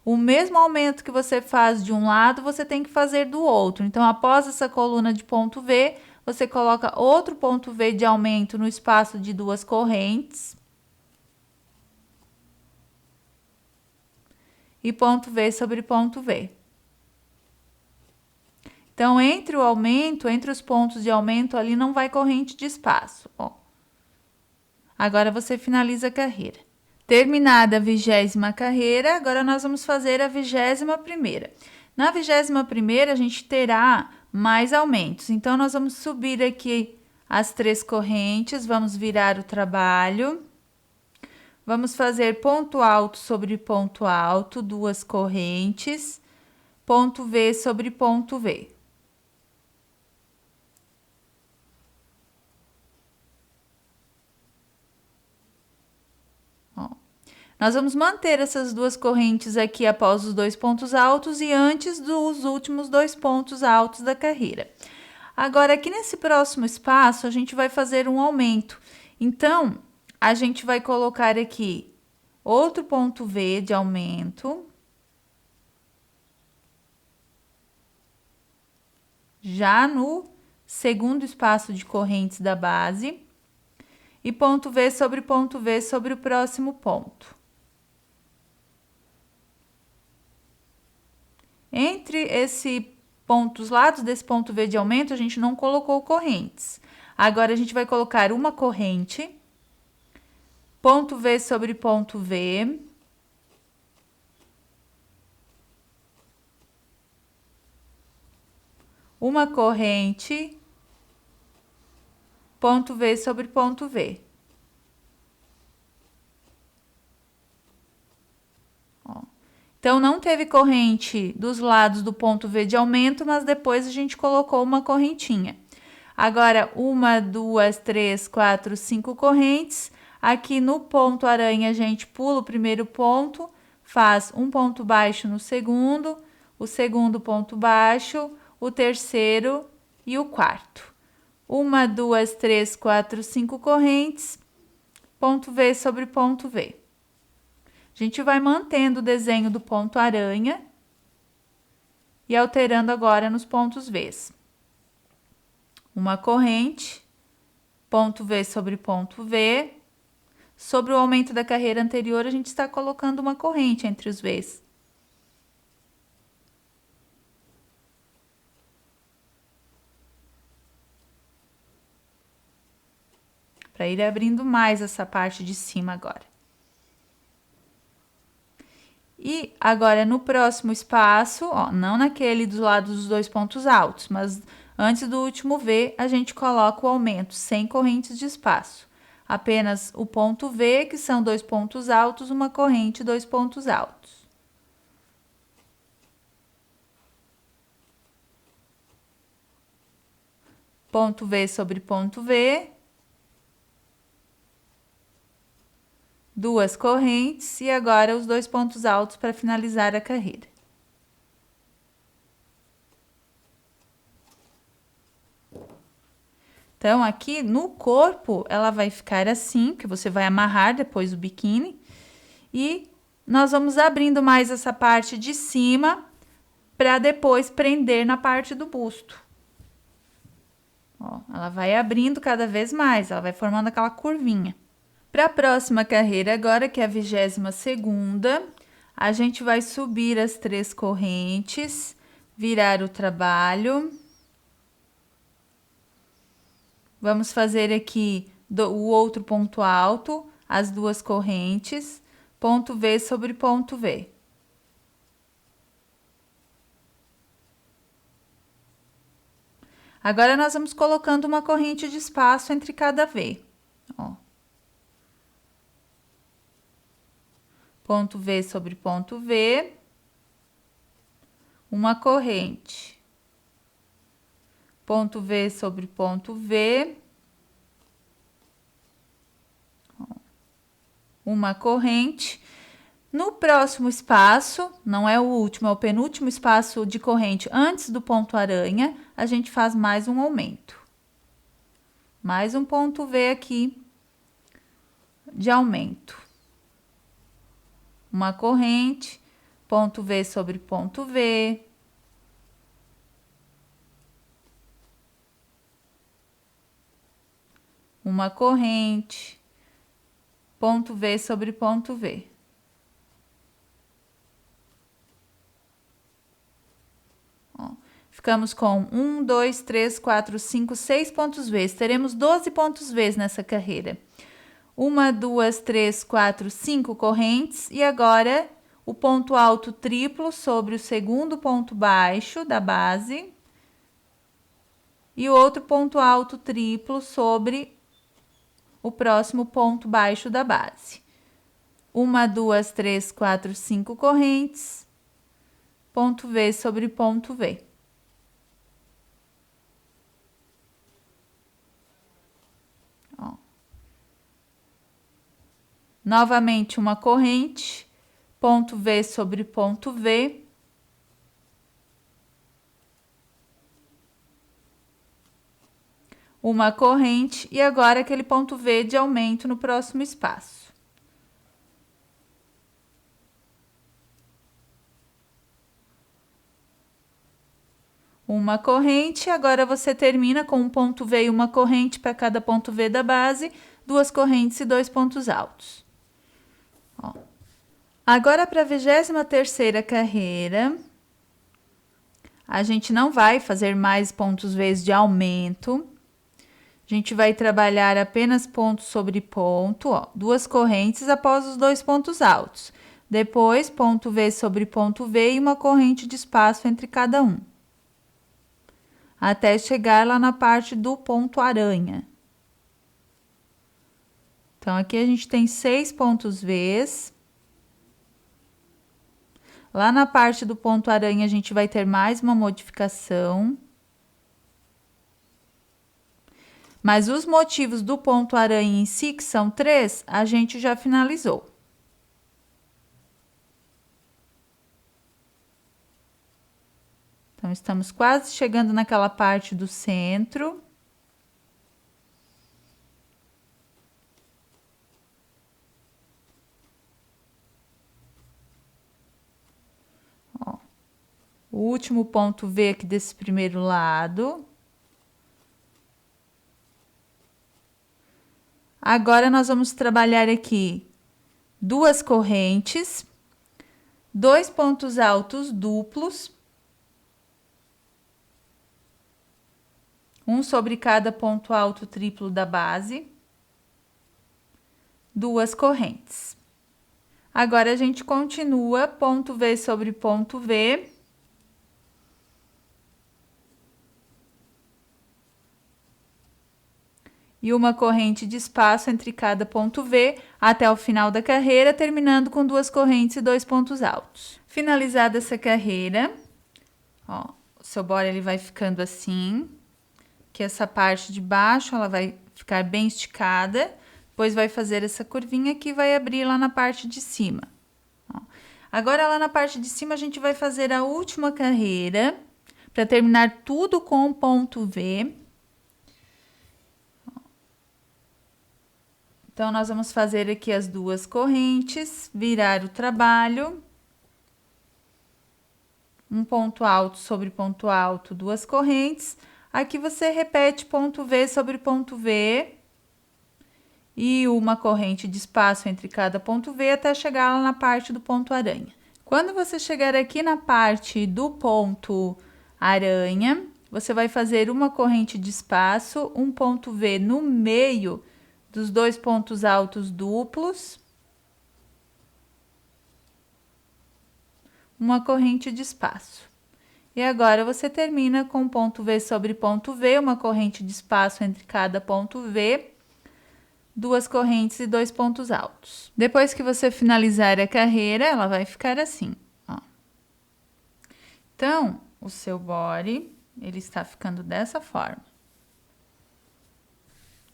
O mesmo aumento que você faz de um lado, você tem que fazer do outro. Então, após essa coluna de ponto V, você coloca outro ponto V de aumento no espaço de duas correntes. E ponto V sobre ponto V. Então, entre o aumento, entre os pontos de aumento ali, não vai corrente de espaço, ó. Agora, você finaliza a carreira. Terminada a 20ª carreira, agora nós vamos fazer a 21ª. Na 21ª, a gente terá mais aumentos. Então, nós vamos subir aqui as 3 correntes, vamos virar o trabalho. Vamos fazer ponto alto sobre ponto alto, 2 correntes. Ponto V sobre ponto V. Nós vamos manter essas duas correntes aqui após os 2 pontos altos e antes dos últimos 2 pontos altos da carreira. Agora, aqui nesse próximo espaço, a gente vai fazer um aumento. Então, a gente vai colocar aqui outro ponto V de aumento. Já no segundo espaço de correntes da base. E ponto V sobre o próximo ponto. Entre os lados desse ponto V de aumento, a gente não colocou correntes. Agora, a gente vai colocar uma corrente, ponto V sobre ponto V, uma corrente, ponto V sobre ponto V. Então, não teve corrente dos lados do ponto V de aumento, mas depois a gente colocou uma correntinha. Agora, 1, 2, 3, 4, 5 correntes. Aqui no ponto aranha, a gente pula o primeiro ponto, faz um ponto baixo no segundo, o segundo ponto baixo, o terceiro e o quarto. 1, 2, 3, 4, 5 correntes, ponto V sobre ponto V. A gente vai mantendo o desenho do ponto aranha e alterando agora nos pontos Vs. Uma corrente, ponto V sobre ponto V. Sobre o aumento da carreira anterior, a gente está colocando uma corrente entre os Vs. Para ir abrindo mais essa parte de cima agora. E agora, no próximo espaço, ó, não naquele do lado dos dois pontos altos, mas antes do último V, a gente coloca o aumento sem correntes de espaço. Apenas o ponto V, que são dois pontos altos, uma corrente, dois pontos altos. Ponto V sobre ponto V. Duas correntes e agora os dois pontos altos para finalizar a carreira. Então, aqui no corpo, ela vai ficar assim, que você vai amarrar depois o biquíni. E nós vamos abrindo mais essa parte de cima para depois prender na parte do busto. Ó, ela vai abrindo cada vez mais, ela vai formando aquela curvinha. Para a próxima carreira agora, que é a 22ª, a gente vai subir as 3 correntes, virar o trabalho. Vamos fazer aqui o outro ponto alto, as 2 correntes, ponto V sobre ponto V. Agora, nós vamos colocando uma corrente de espaço entre cada V. Ó. Ponto V sobre ponto V, uma corrente, ponto V sobre ponto V, uma corrente. No próximo espaço, não é o último, é o penúltimo espaço de corrente antes do ponto aranha, a gente faz mais um aumento. Mais um ponto V aqui de aumento. Uma corrente, ponto V sobre ponto V. Uma corrente, ponto V sobre ponto V. Ó, ficamos com 1, 2, 3, 4, 5, 6 pontos V. Teremos 12 pontos V nessa carreira. 1, 2, 3, 4, 5 correntes e agora o ponto alto triplo sobre o segundo ponto baixo da base e o outro ponto alto triplo sobre o próximo ponto baixo da base. 1, 2, 3, 4, 5 correntes, ponto V sobre ponto V. Novamente, uma corrente, ponto V sobre ponto V. Uma corrente e agora aquele ponto V de aumento no próximo espaço. Uma corrente, agora você termina com um ponto V e uma corrente para cada ponto V da base, 2 correntes e 2 pontos altos. Ó. Agora, para a 23ª carreira, a gente não vai fazer mais pontos V de aumento. A gente vai trabalhar apenas ponto sobre ponto, ó, 2 correntes após os 2 pontos altos. Depois, ponto V sobre ponto V e uma corrente de espaço entre cada um. Até chegar lá na parte do ponto aranha. Então, aqui a gente tem 6 pontos Vs. Lá na parte do ponto aranha, a gente vai ter mais uma modificação. Mas os motivos do ponto aranha em si, que são 3, a gente já finalizou. Então, estamos quase chegando naquela parte do centro. último ponto V aqui desse primeiro lado. Agora, nós vamos trabalhar aqui 2 correntes, 2 pontos altos duplos, um sobre cada ponto alto triplo da base, 2 correntes. Agora, a gente continua ponto V sobre ponto V. E uma corrente de espaço entre cada ponto V até o final da carreira, terminando com 2 correntes e 2 pontos altos. Finalizada essa carreira, ó, o seu body ele vai ficando assim, que essa parte de baixo ela vai ficar bem esticada, depois vai fazer essa curvinha aqui e vai abrir lá na parte de cima. Ó. Agora, lá na parte de cima, a gente vai fazer a última carreira, para terminar tudo com ponto V. Então, nós vamos fazer aqui as 2 correntes, virar o trabalho. Um ponto alto sobre ponto alto, 2 correntes. Aqui você repete ponto V sobre ponto V. E uma corrente de espaço entre cada ponto V até chegar lá na parte do ponto aranha. Quando você chegar aqui na parte do ponto aranha, você vai fazer uma corrente de espaço, um ponto V no meio dos 2 pontos altos duplos, uma corrente de espaço. E agora, você termina com ponto V sobre ponto V, uma corrente de espaço entre cada ponto V, 2 correntes e 2 pontos altos. Depois que você finalizar a carreira, ela vai ficar assim, ó. Então, o seu body, ele está ficando dessa forma.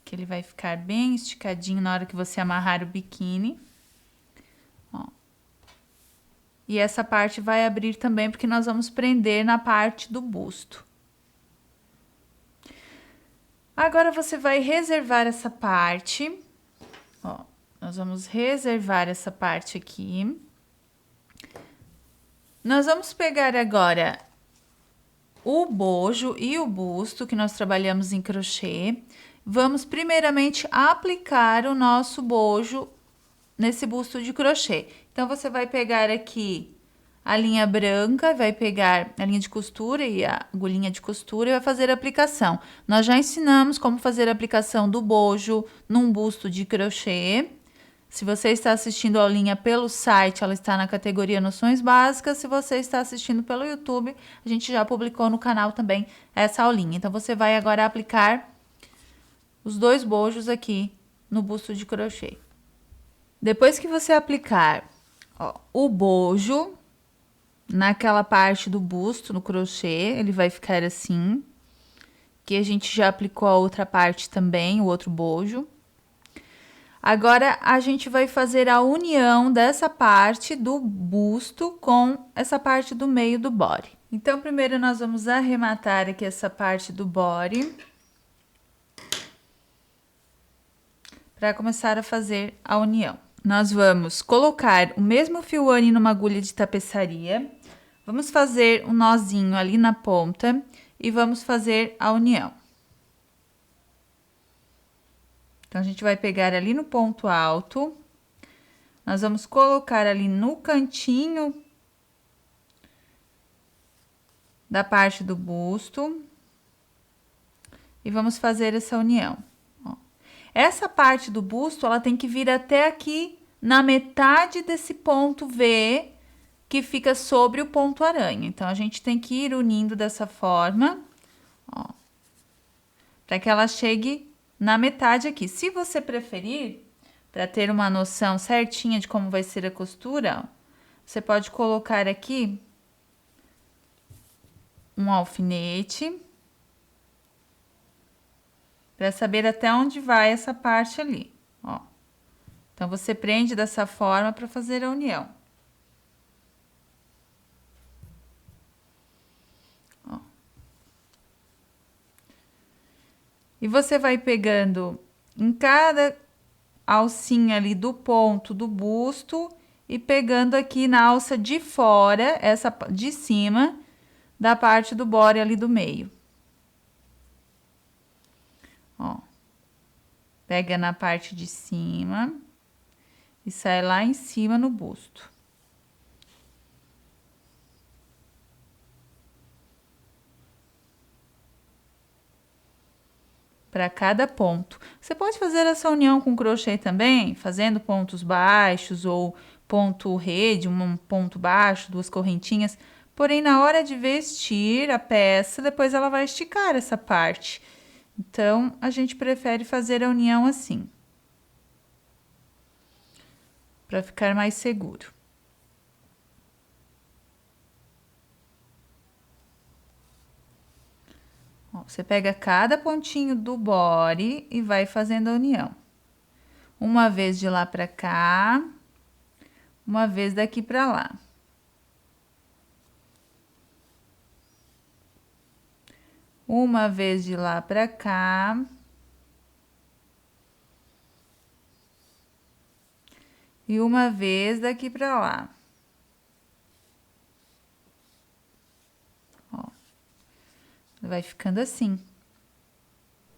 Que ele vai ficar bem esticadinho na hora que você amarrar o biquíni. Ó. E essa parte vai abrir também, porque nós vamos prender na parte do busto. Agora, você vai reservar essa parte. Ó, nós vamos reservar essa parte aqui. Nós vamos pegar agora o bojo e o busto que nós trabalhamos em crochê. Vamos primeiramente aplicar o nosso bojo nesse busto de crochê. Então, você vai pegar aqui a linha branca, vai pegar a linha de costura e a agulhinha de costura e vai fazer a aplicação. Nós já ensinamos como fazer a aplicação do bojo num busto de crochê. Se você está assistindo a aulinha pelo site, ela está na categoria Noções Básicas. Se você está assistindo pelo YouTube, a gente já publicou no canal também essa aulinha. Então, você vai agora aplicar os 2 bojos aqui no busto de crochê. Depois que você aplicar, ó, o bojo naquela parte do busto, no crochê, ele vai ficar assim. Que a gente já aplicou a outra parte também, o outro bojo. Agora, a gente vai fazer a união dessa parte do busto com essa parte do meio do body. Então, primeiro nós vamos arrematar aqui essa parte do body, para começar a fazer a união. Nós vamos colocar o mesmo fio Anne numa agulha de tapeçaria, vamos fazer um nozinho ali na ponta e vamos fazer a união. Então, a gente vai pegar ali no ponto alto, nós vamos colocar ali no cantinho da parte do busto e vamos fazer essa união. Essa parte do busto, ela tem que vir até aqui, na metade desse ponto V, que fica sobre o ponto aranha. Então, a gente tem que ir unindo dessa forma, ó, para que ela chegue na metade aqui. Se você preferir, para ter uma noção certinha de como vai ser a costura, ó, você pode colocar aqui um alfinete, para saber até onde vai essa parte ali, ó. Então, você prende dessa forma para fazer a união. Ó. E você vai pegando em cada alcinha ali do ponto do busto e pegando aqui na alça de fora, essa de cima, da parte do body ali do meio. Ó, pega na parte de cima e sai lá em cima no busto. Para cada ponto. Você pode fazer essa união com crochê também, fazendo pontos baixos ou ponto rede, um ponto baixo, duas correntinhas. Porém, na hora de vestir a peça, depois ela vai esticar essa parte. Então, a gente prefere fazer a união assim, para ficar mais seguro. Ó, você pega cada pontinho do body e vai fazendo a união. Uma vez de lá para cá, uma vez daqui para lá. Uma vez de lá para cá. E uma vez daqui para lá. Ó, vai ficando assim.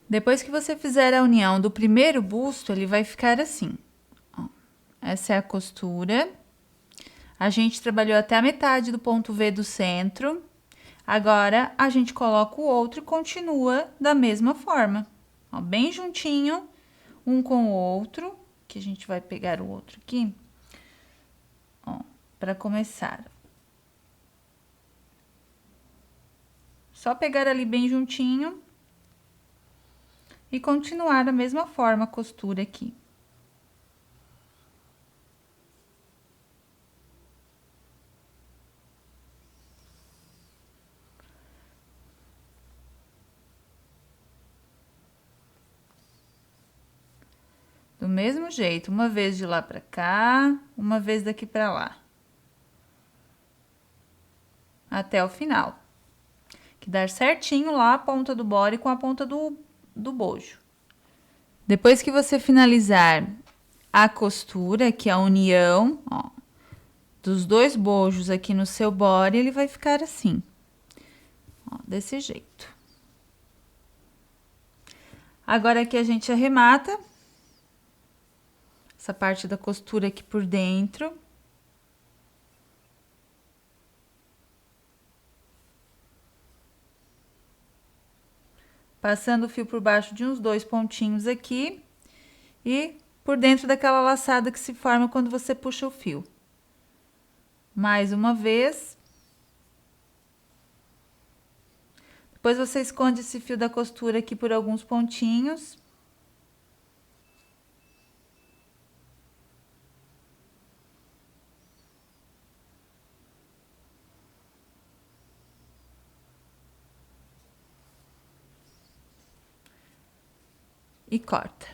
Depois que você fizer a união do primeiro busto, ele vai ficar assim. Ó, essa é a costura. A gente trabalhou até a metade do ponto V do centro. Agora, a gente coloca o outro e continua da mesma forma. Ó, bem juntinho, um com o outro, que a gente vai pegar o outro aqui. Ó, para começar. Só pegar ali bem juntinho e continuar da mesma forma a costura aqui. Do mesmo jeito, uma vez de lá pra cá, uma vez daqui pra lá. Até o final. Que dar certinho lá a ponta do body com a ponta do bojo. Depois que você finalizar a costura, que é a união, ó, dos dois bojos aqui no seu body, ele vai ficar assim. Ó, desse jeito. Agora aqui a gente arremata essa parte da costura aqui por dentro. Passando o fio por baixo de uns 2 pontinhos aqui e por dentro daquela laçada que se forma quando você puxa o fio. Mais uma vez. Depois você esconde esse fio da costura aqui por alguns pontinhos. E corta.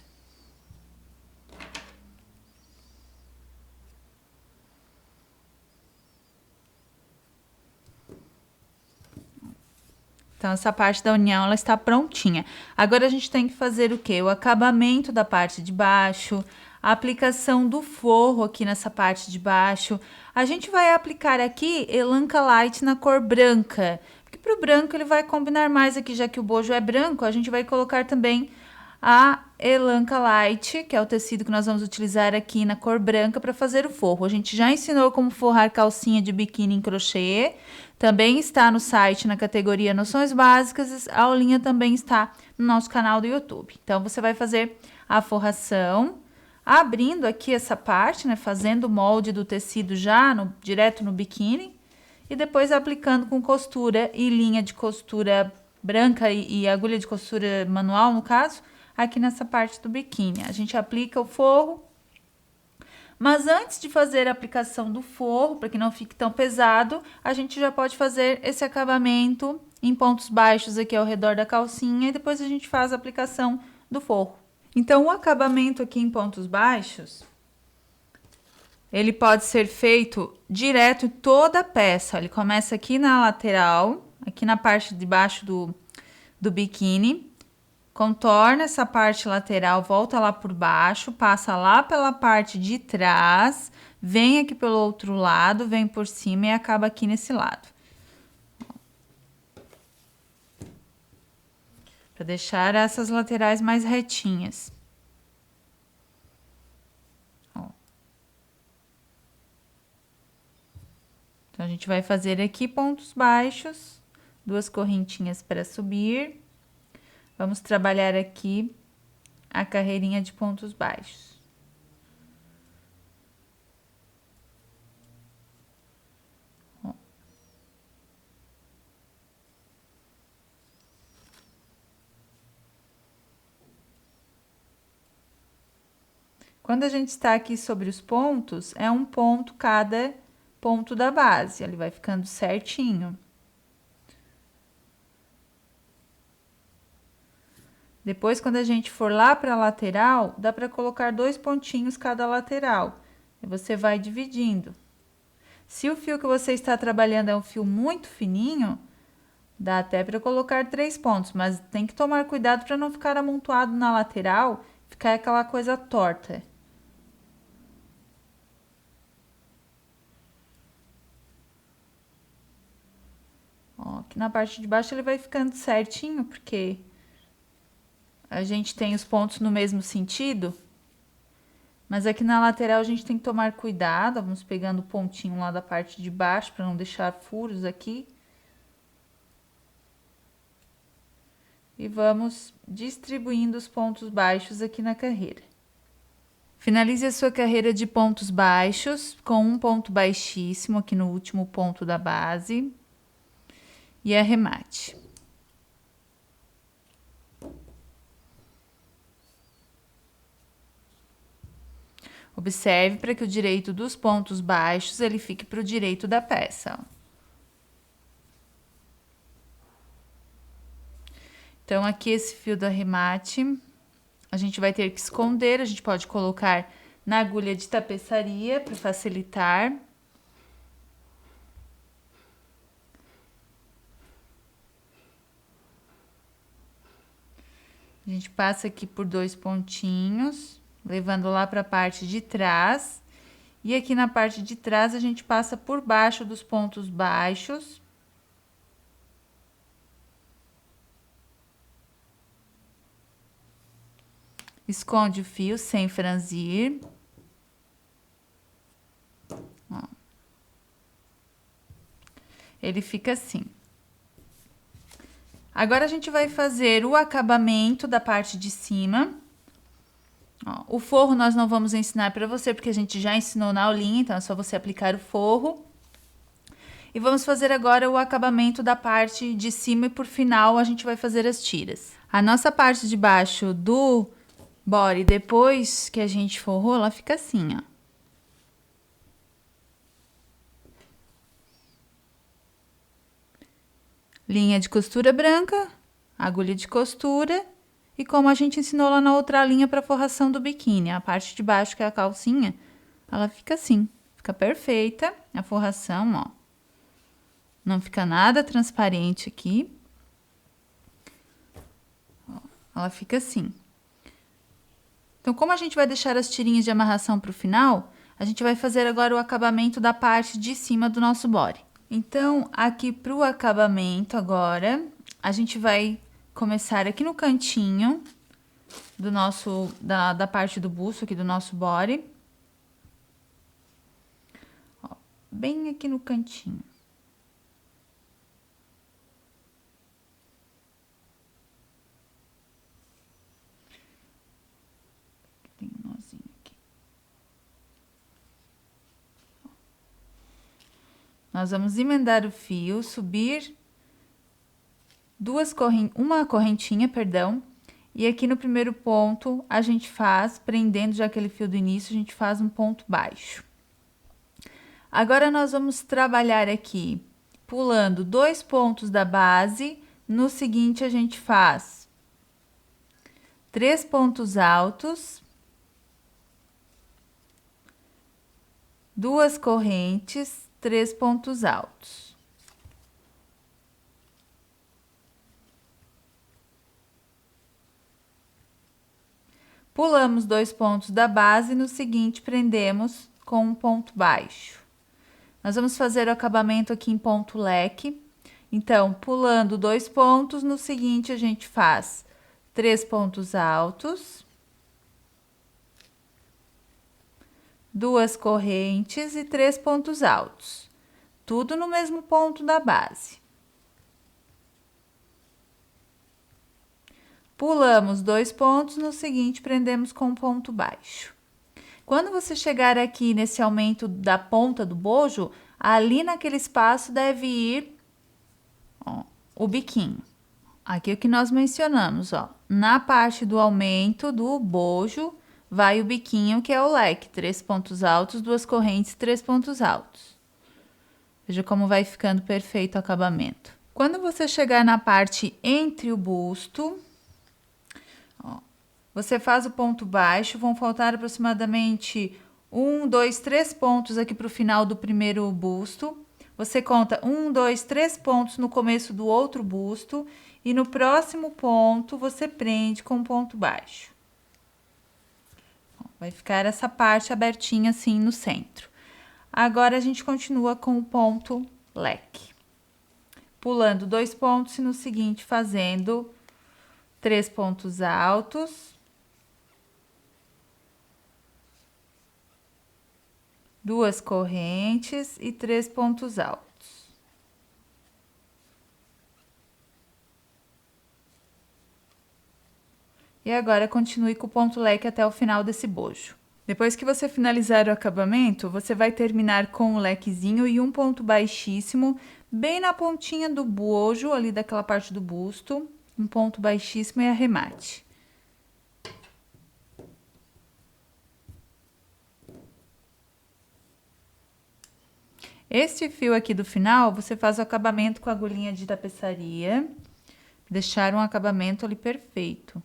Então, essa parte da união, ela está prontinha. Agora, a gente tem que fazer o quê? O acabamento da parte de baixo, a aplicação do forro aqui nessa parte de baixo. A gente vai aplicar aqui Elanca Light na cor branca, porque pro branco ele vai combinar mais aqui, já que o bojo é branco, a gente vai colocar também a Elanca Light, que é o tecido que nós vamos utilizar aqui na cor branca para fazer o forro. A gente já ensinou como forrar calcinha de biquíni em crochê, também está no site na categoria Noções Básicas, a aulinha também está no nosso canal do YouTube. Então, você vai fazer a forração, abrindo aqui essa parte, né, fazendo o molde do tecido já direto no biquíni, e depois aplicando com costura e linha de costura branca e agulha de costura manual, no caso, aqui nessa parte do biquíni. A gente aplica o forro, mas antes de fazer a aplicação do forro, para que não fique tão pesado, a gente já pode fazer esse acabamento em pontos baixos aqui ao redor da calcinha e depois a gente faz a aplicação do forro. Então, o acabamento aqui em pontos baixos, ele pode ser feito direto em toda a peça. Ele começa aqui na lateral, aqui na parte de baixo do biquíni, contorna essa parte lateral, volta lá por baixo, passa lá pela parte de trás, vem aqui pelo outro lado, vem por cima e acaba aqui nesse lado. para deixar essas laterais mais retinhas. Ó. Então, a gente vai fazer aqui pontos baixos, 2 correntinhas para subir. Vamos trabalhar aqui a carreirinha de pontos baixos. Ó. Quando a gente está aqui sobre os pontos, é um ponto cada ponto da base, ele vai ficando certinho. Depois, quando a gente for lá para a lateral, dá para colocar 2 pontinhos cada lateral. E você vai dividindo. Se o fio que você está trabalhando é um fio muito fininho, dá até para colocar 3 pontos, mas tem que tomar cuidado para não ficar amontoado na lateral, ficar aquela coisa torta. Ó, aqui na parte de baixo ele vai ficando certinho, porque a gente tem os pontos no mesmo sentido, mas aqui na lateral a gente tem que tomar cuidado. Vamos pegando o pontinho lá da parte de baixo para não deixar furos aqui. E vamos distribuindo os pontos baixos aqui na carreira. Finalize a sua carreira de pontos baixos com um ponto baixíssimo aqui no último ponto da base e arremate. Observe para que o direito dos pontos baixos ele fique para o direito da peça. Ó. Então, aqui esse fio do arremate, a gente vai ter que esconder, a gente pode colocar na agulha de tapeçaria para facilitar. A gente passa aqui por 2 pontinhos, levando lá para a parte de trás. E aqui na parte de trás, a gente passa por baixo dos pontos baixos. Esconde o fio sem franzir. Ó. Ele fica assim. Agora, a gente vai fazer o acabamento da parte de cima. Ó, o forro nós não vamos ensinar para você, porque a gente já ensinou na aulinha, então é só você aplicar o forro. E vamos fazer agora o acabamento da parte de cima e por final a gente vai fazer as tiras. A nossa parte de baixo do body, depois que a gente forrou, ela fica assim, ó. Linha de costura branca, agulha de costura e como a gente ensinou lá na outra linha para forração do biquíni, a parte de baixo que é a calcinha, ela fica assim, fica perfeita a forração, ó. Não fica nada transparente aqui. Ó, ela fica assim. Então, como a gente vai deixar as tirinhas de amarração para o final, a gente vai fazer agora o acabamento da parte de cima do nosso body. Então, aqui para o acabamento agora, a gente vai começar aqui no cantinho do nosso, da parte do busto aqui do nosso body. Ó, bem aqui no cantinho. Tem um nozinho aqui. Nós vamos emendar o fio, subir uma correntinha, perdão, e aqui no primeiro ponto a gente faz, prendendo já aquele fio do início, a gente faz um ponto baixo. Agora, nós vamos trabalhar aqui, pulando 2 pontos da base, no seguinte a gente faz 3 pontos altos, 2 correntes, 3 pontos altos. Pulamos 2 pontos da base, no seguinte prendemos com um ponto baixo. Nós vamos fazer o acabamento aqui em ponto leque, Então, pulando 2 pontos, no seguinte a gente faz 3 pontos altos, 2 correntes e 3 pontos altos, tudo no mesmo ponto da base. Pulamos 2 pontos, no seguinte prendemos com um ponto baixo. Quando você chegar aqui nesse aumento da ponta do bojo, ali naquele espaço deve ir, ó, o biquinho. Aqui o que nós mencionamos, ó, na parte do aumento do bojo, vai o biquinho, que é o leque, 3 pontos altos, 2 correntes, 3 pontos altos. Veja como vai ficando perfeito o acabamento. Quando você chegar na parte entre o busto, ó, você faz o ponto baixo, vão faltar aproximadamente 1, 2, 3 pontos aqui para o final do primeiro busto. Você conta 1, 2, 3 pontos no começo do outro busto e no próximo ponto você prende com um ponto baixo. Vai ficar essa parte abertinha assim no centro. Agora a gente continua com o ponto leque. Pulando 2 pontos e no seguinte fazendo 3 pontos altos, 2 correntes e 3 pontos altos. E agora continue com o ponto leque até o final desse bojo. Depois que você finalizar o acabamento, você vai terminar com o lequezinho e um ponto baixíssimo, bem na pontinha do bojo, ali daquela parte do busto, um ponto baixíssimo e arremate. Este fio aqui do final, você faz o acabamento com a agulhinha de tapeçaria, deixar um acabamento ali perfeito.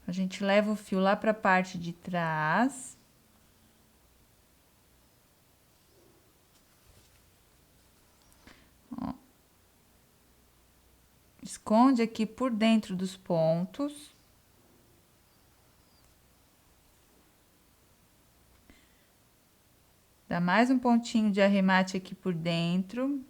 A gente leva o fio lá para a parte de trás. Ó. Esconde aqui por dentro dos pontos. Dá mais um pontinho de arremate aqui por dentro.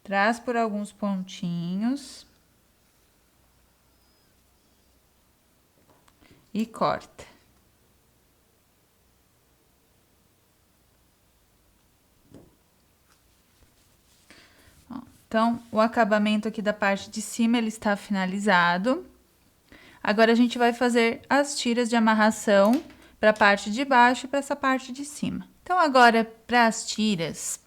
Traz por alguns pontinhos. E corta. Ó, então, o acabamento aqui da parte de cima, ele está finalizado. Agora, a gente vai fazer as tiras de amarração para a parte de baixo e para essa parte de cima. Então, agora, para as tiras,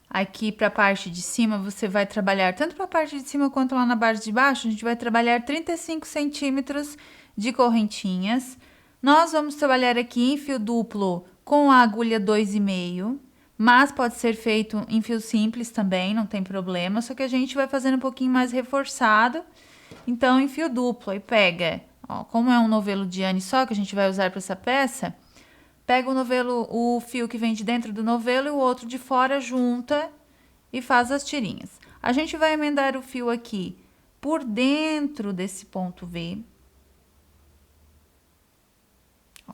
aqui para a parte de cima, você vai trabalhar tanto para a parte de cima quanto lá na parte de baixo, a gente vai trabalhar 35 centímetros de correntinhas. Nós vamos trabalhar aqui em fio duplo com a agulha 2,5, mas pode ser feito em fio simples também, não tem problema, só que a gente vai fazendo um pouquinho mais reforçado, então em fio duplo, aí pega, ó, como é um novelo de Anne só que a gente vai usar para essa peça, pega o novelo, o fio que vem de dentro do novelo e o outro de fora, junta e faz as tirinhas. A gente vai emendar o fio aqui por dentro desse ponto V. Ó.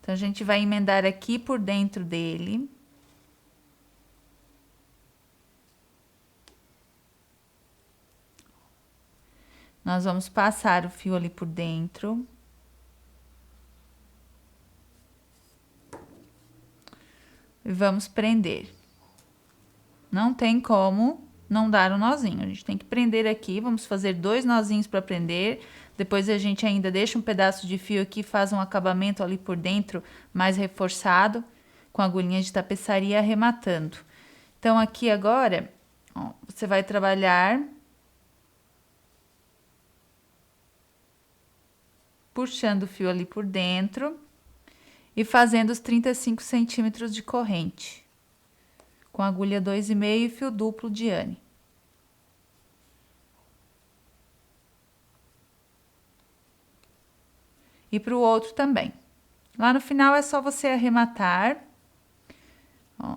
Então, a gente vai emendar aqui por dentro dele. Nós vamos passar o fio ali por dentro. E vamos prender. Não tem como não dar um nozinho. A gente tem que prender aqui, vamos fazer 2 nozinhos para prender. Depois a gente ainda deixa um pedaço de fio aqui, faz um acabamento ali por dentro, mais reforçado, com a agulhinha de tapeçaria arrematando. Então, aqui agora, ó, você vai trabalhar puxando o fio ali por dentro e fazendo os 35 centímetros de corrente, com agulha 2,5 e fio duplo de Anne. E para o outro também. Lá no final é só você arrematar, ó,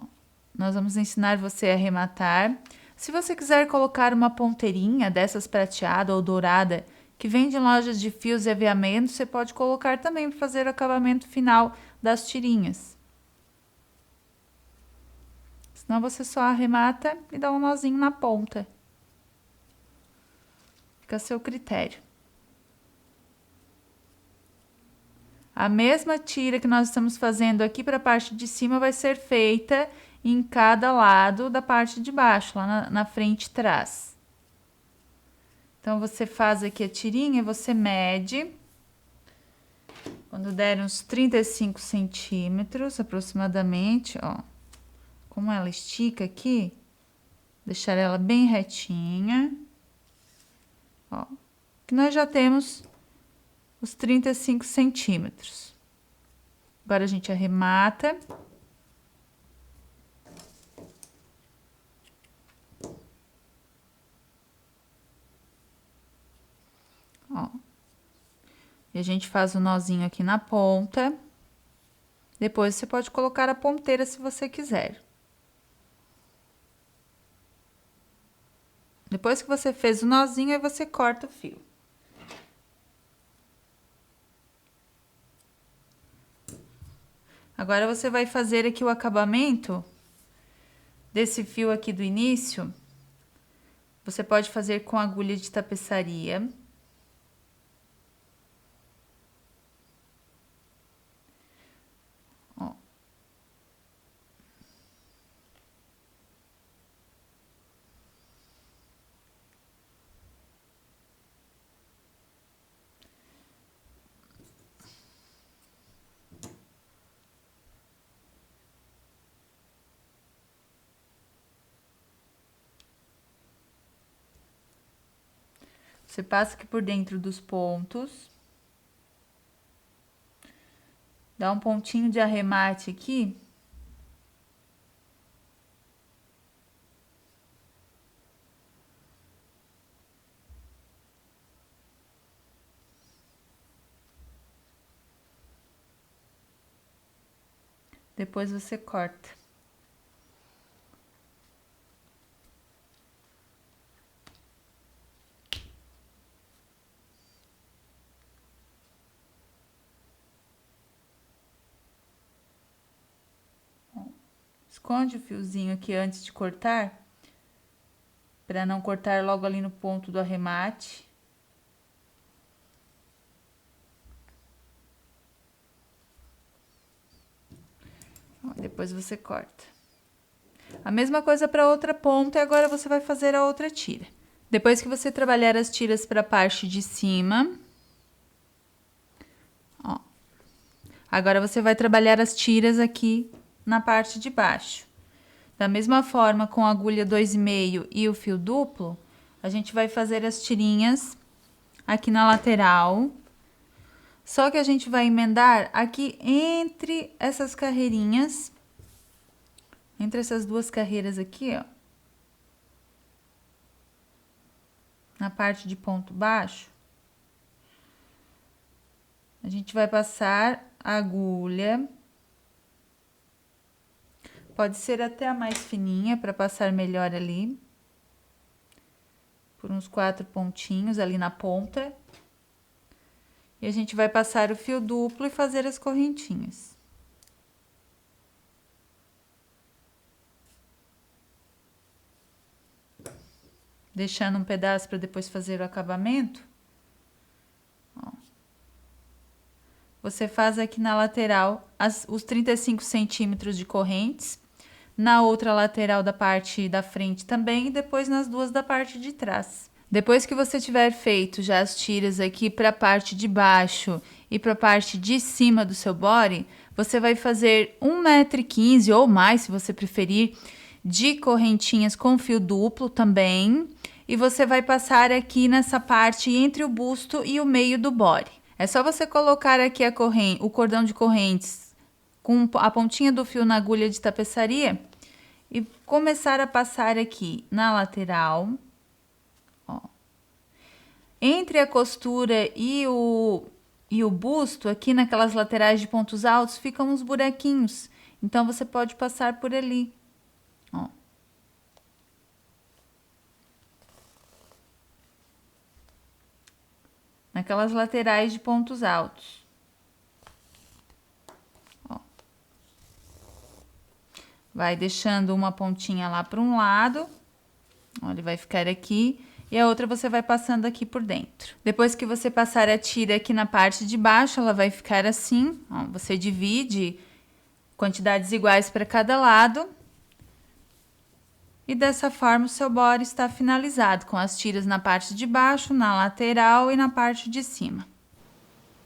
Nós vamos ensinar você a arrematar. Se você quiser colocar uma ponteirinha dessas prateada ou dourada, que vende em lojas de fios e aviamentos, você pode colocar também para fazer o acabamento final das tirinhas. Senão você só arremata e dá um nozinho na ponta. Fica a seu critério. A mesma tira que nós estamos fazendo aqui para a parte de cima vai ser feita em cada lado da parte de baixo, lá na frente e trás. Então, você faz aqui a tirinha e você mede. Quando der uns 35 centímetros, aproximadamente, ó. Como ela estica aqui, deixar ela bem retinha. Ó, que nós já temos os 35 centímetros. Agora, a gente arremata. Ó. E a gente faz o nozinho aqui na ponta. Depois, você pode colocar a ponteira se você quiser. Depois que você fez o nozinho, aí você corta o fio. Agora, você vai fazer aqui o acabamento desse fio aqui do início. Você pode fazer com agulha de tapeçaria. Ó. Você passa aqui por dentro dos pontos. Dá um pontinho de arremate aqui. Depois você corta. Esconde o fiozinho aqui antes de cortar, para não cortar logo ali no ponto do arremate. Depois você corta. A mesma coisa para outra ponta e agora você vai fazer a outra tira. Depois que você trabalhar as tiras para a parte de cima, ó, agora você vai trabalhar as tiras aqui na parte de baixo. Da mesma forma, com a agulha 2,5 e o fio duplo, a gente vai fazer as tirinhas aqui na lateral. Só que a gente vai emendar aqui entre essas carreirinhas, entre essas duas carreiras aqui, ó. Na parte de ponto baixo, a gente vai passar a agulha. Pode ser até a mais fininha, para passar melhor ali. Por uns 4 pontinhos ali na ponta. E a gente vai passar o fio duplo e fazer as correntinhas. Deixando um pedaço para depois fazer o acabamento. Ó. Você faz aqui na lateral os 35 centímetros de correntes. Na outra lateral da parte da frente também. E depois nas duas da parte de trás. Depois que você tiver feito já as tiras aqui para a parte de baixo e para a parte de cima do seu body, você vai fazer 1,15 m ou mais, se você preferir, de correntinhas com fio duplo também. E você vai passar aqui nessa parte entre o busto e o meio do body. É só você colocar aqui o cordão de correntes com a pontinha do fio na agulha de tapeçaria e começar a passar aqui na lateral. Entre a costura e o busto, aqui naquelas laterais de pontos altos, ficam uns buraquinhos. Então, você pode passar por ali. naquelas laterais de pontos altos. Ó. Vai deixando uma pontinha lá para um lado, ó, ele vai ficar aqui, e a outra você vai passando aqui por dentro. Depois que você passar a tira aqui na parte de baixo, ela vai ficar assim, ó, você divide quantidades iguais para cada lado. E dessa forma o seu body está finalizado, com as tiras na parte de baixo, na lateral e na parte de cima.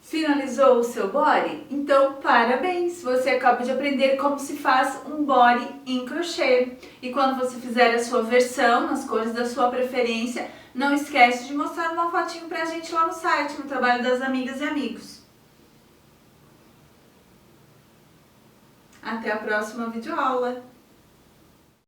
Finalizou o seu body? Então, parabéns! Você acaba de aprender como se faz um body em crochê. E quando você fizer a sua versão, nas cores da sua preferência, não esquece de mostrar uma fotinho pra gente lá no site, no Trabalho das Amigas e Amigos. Até a próxima videoaula!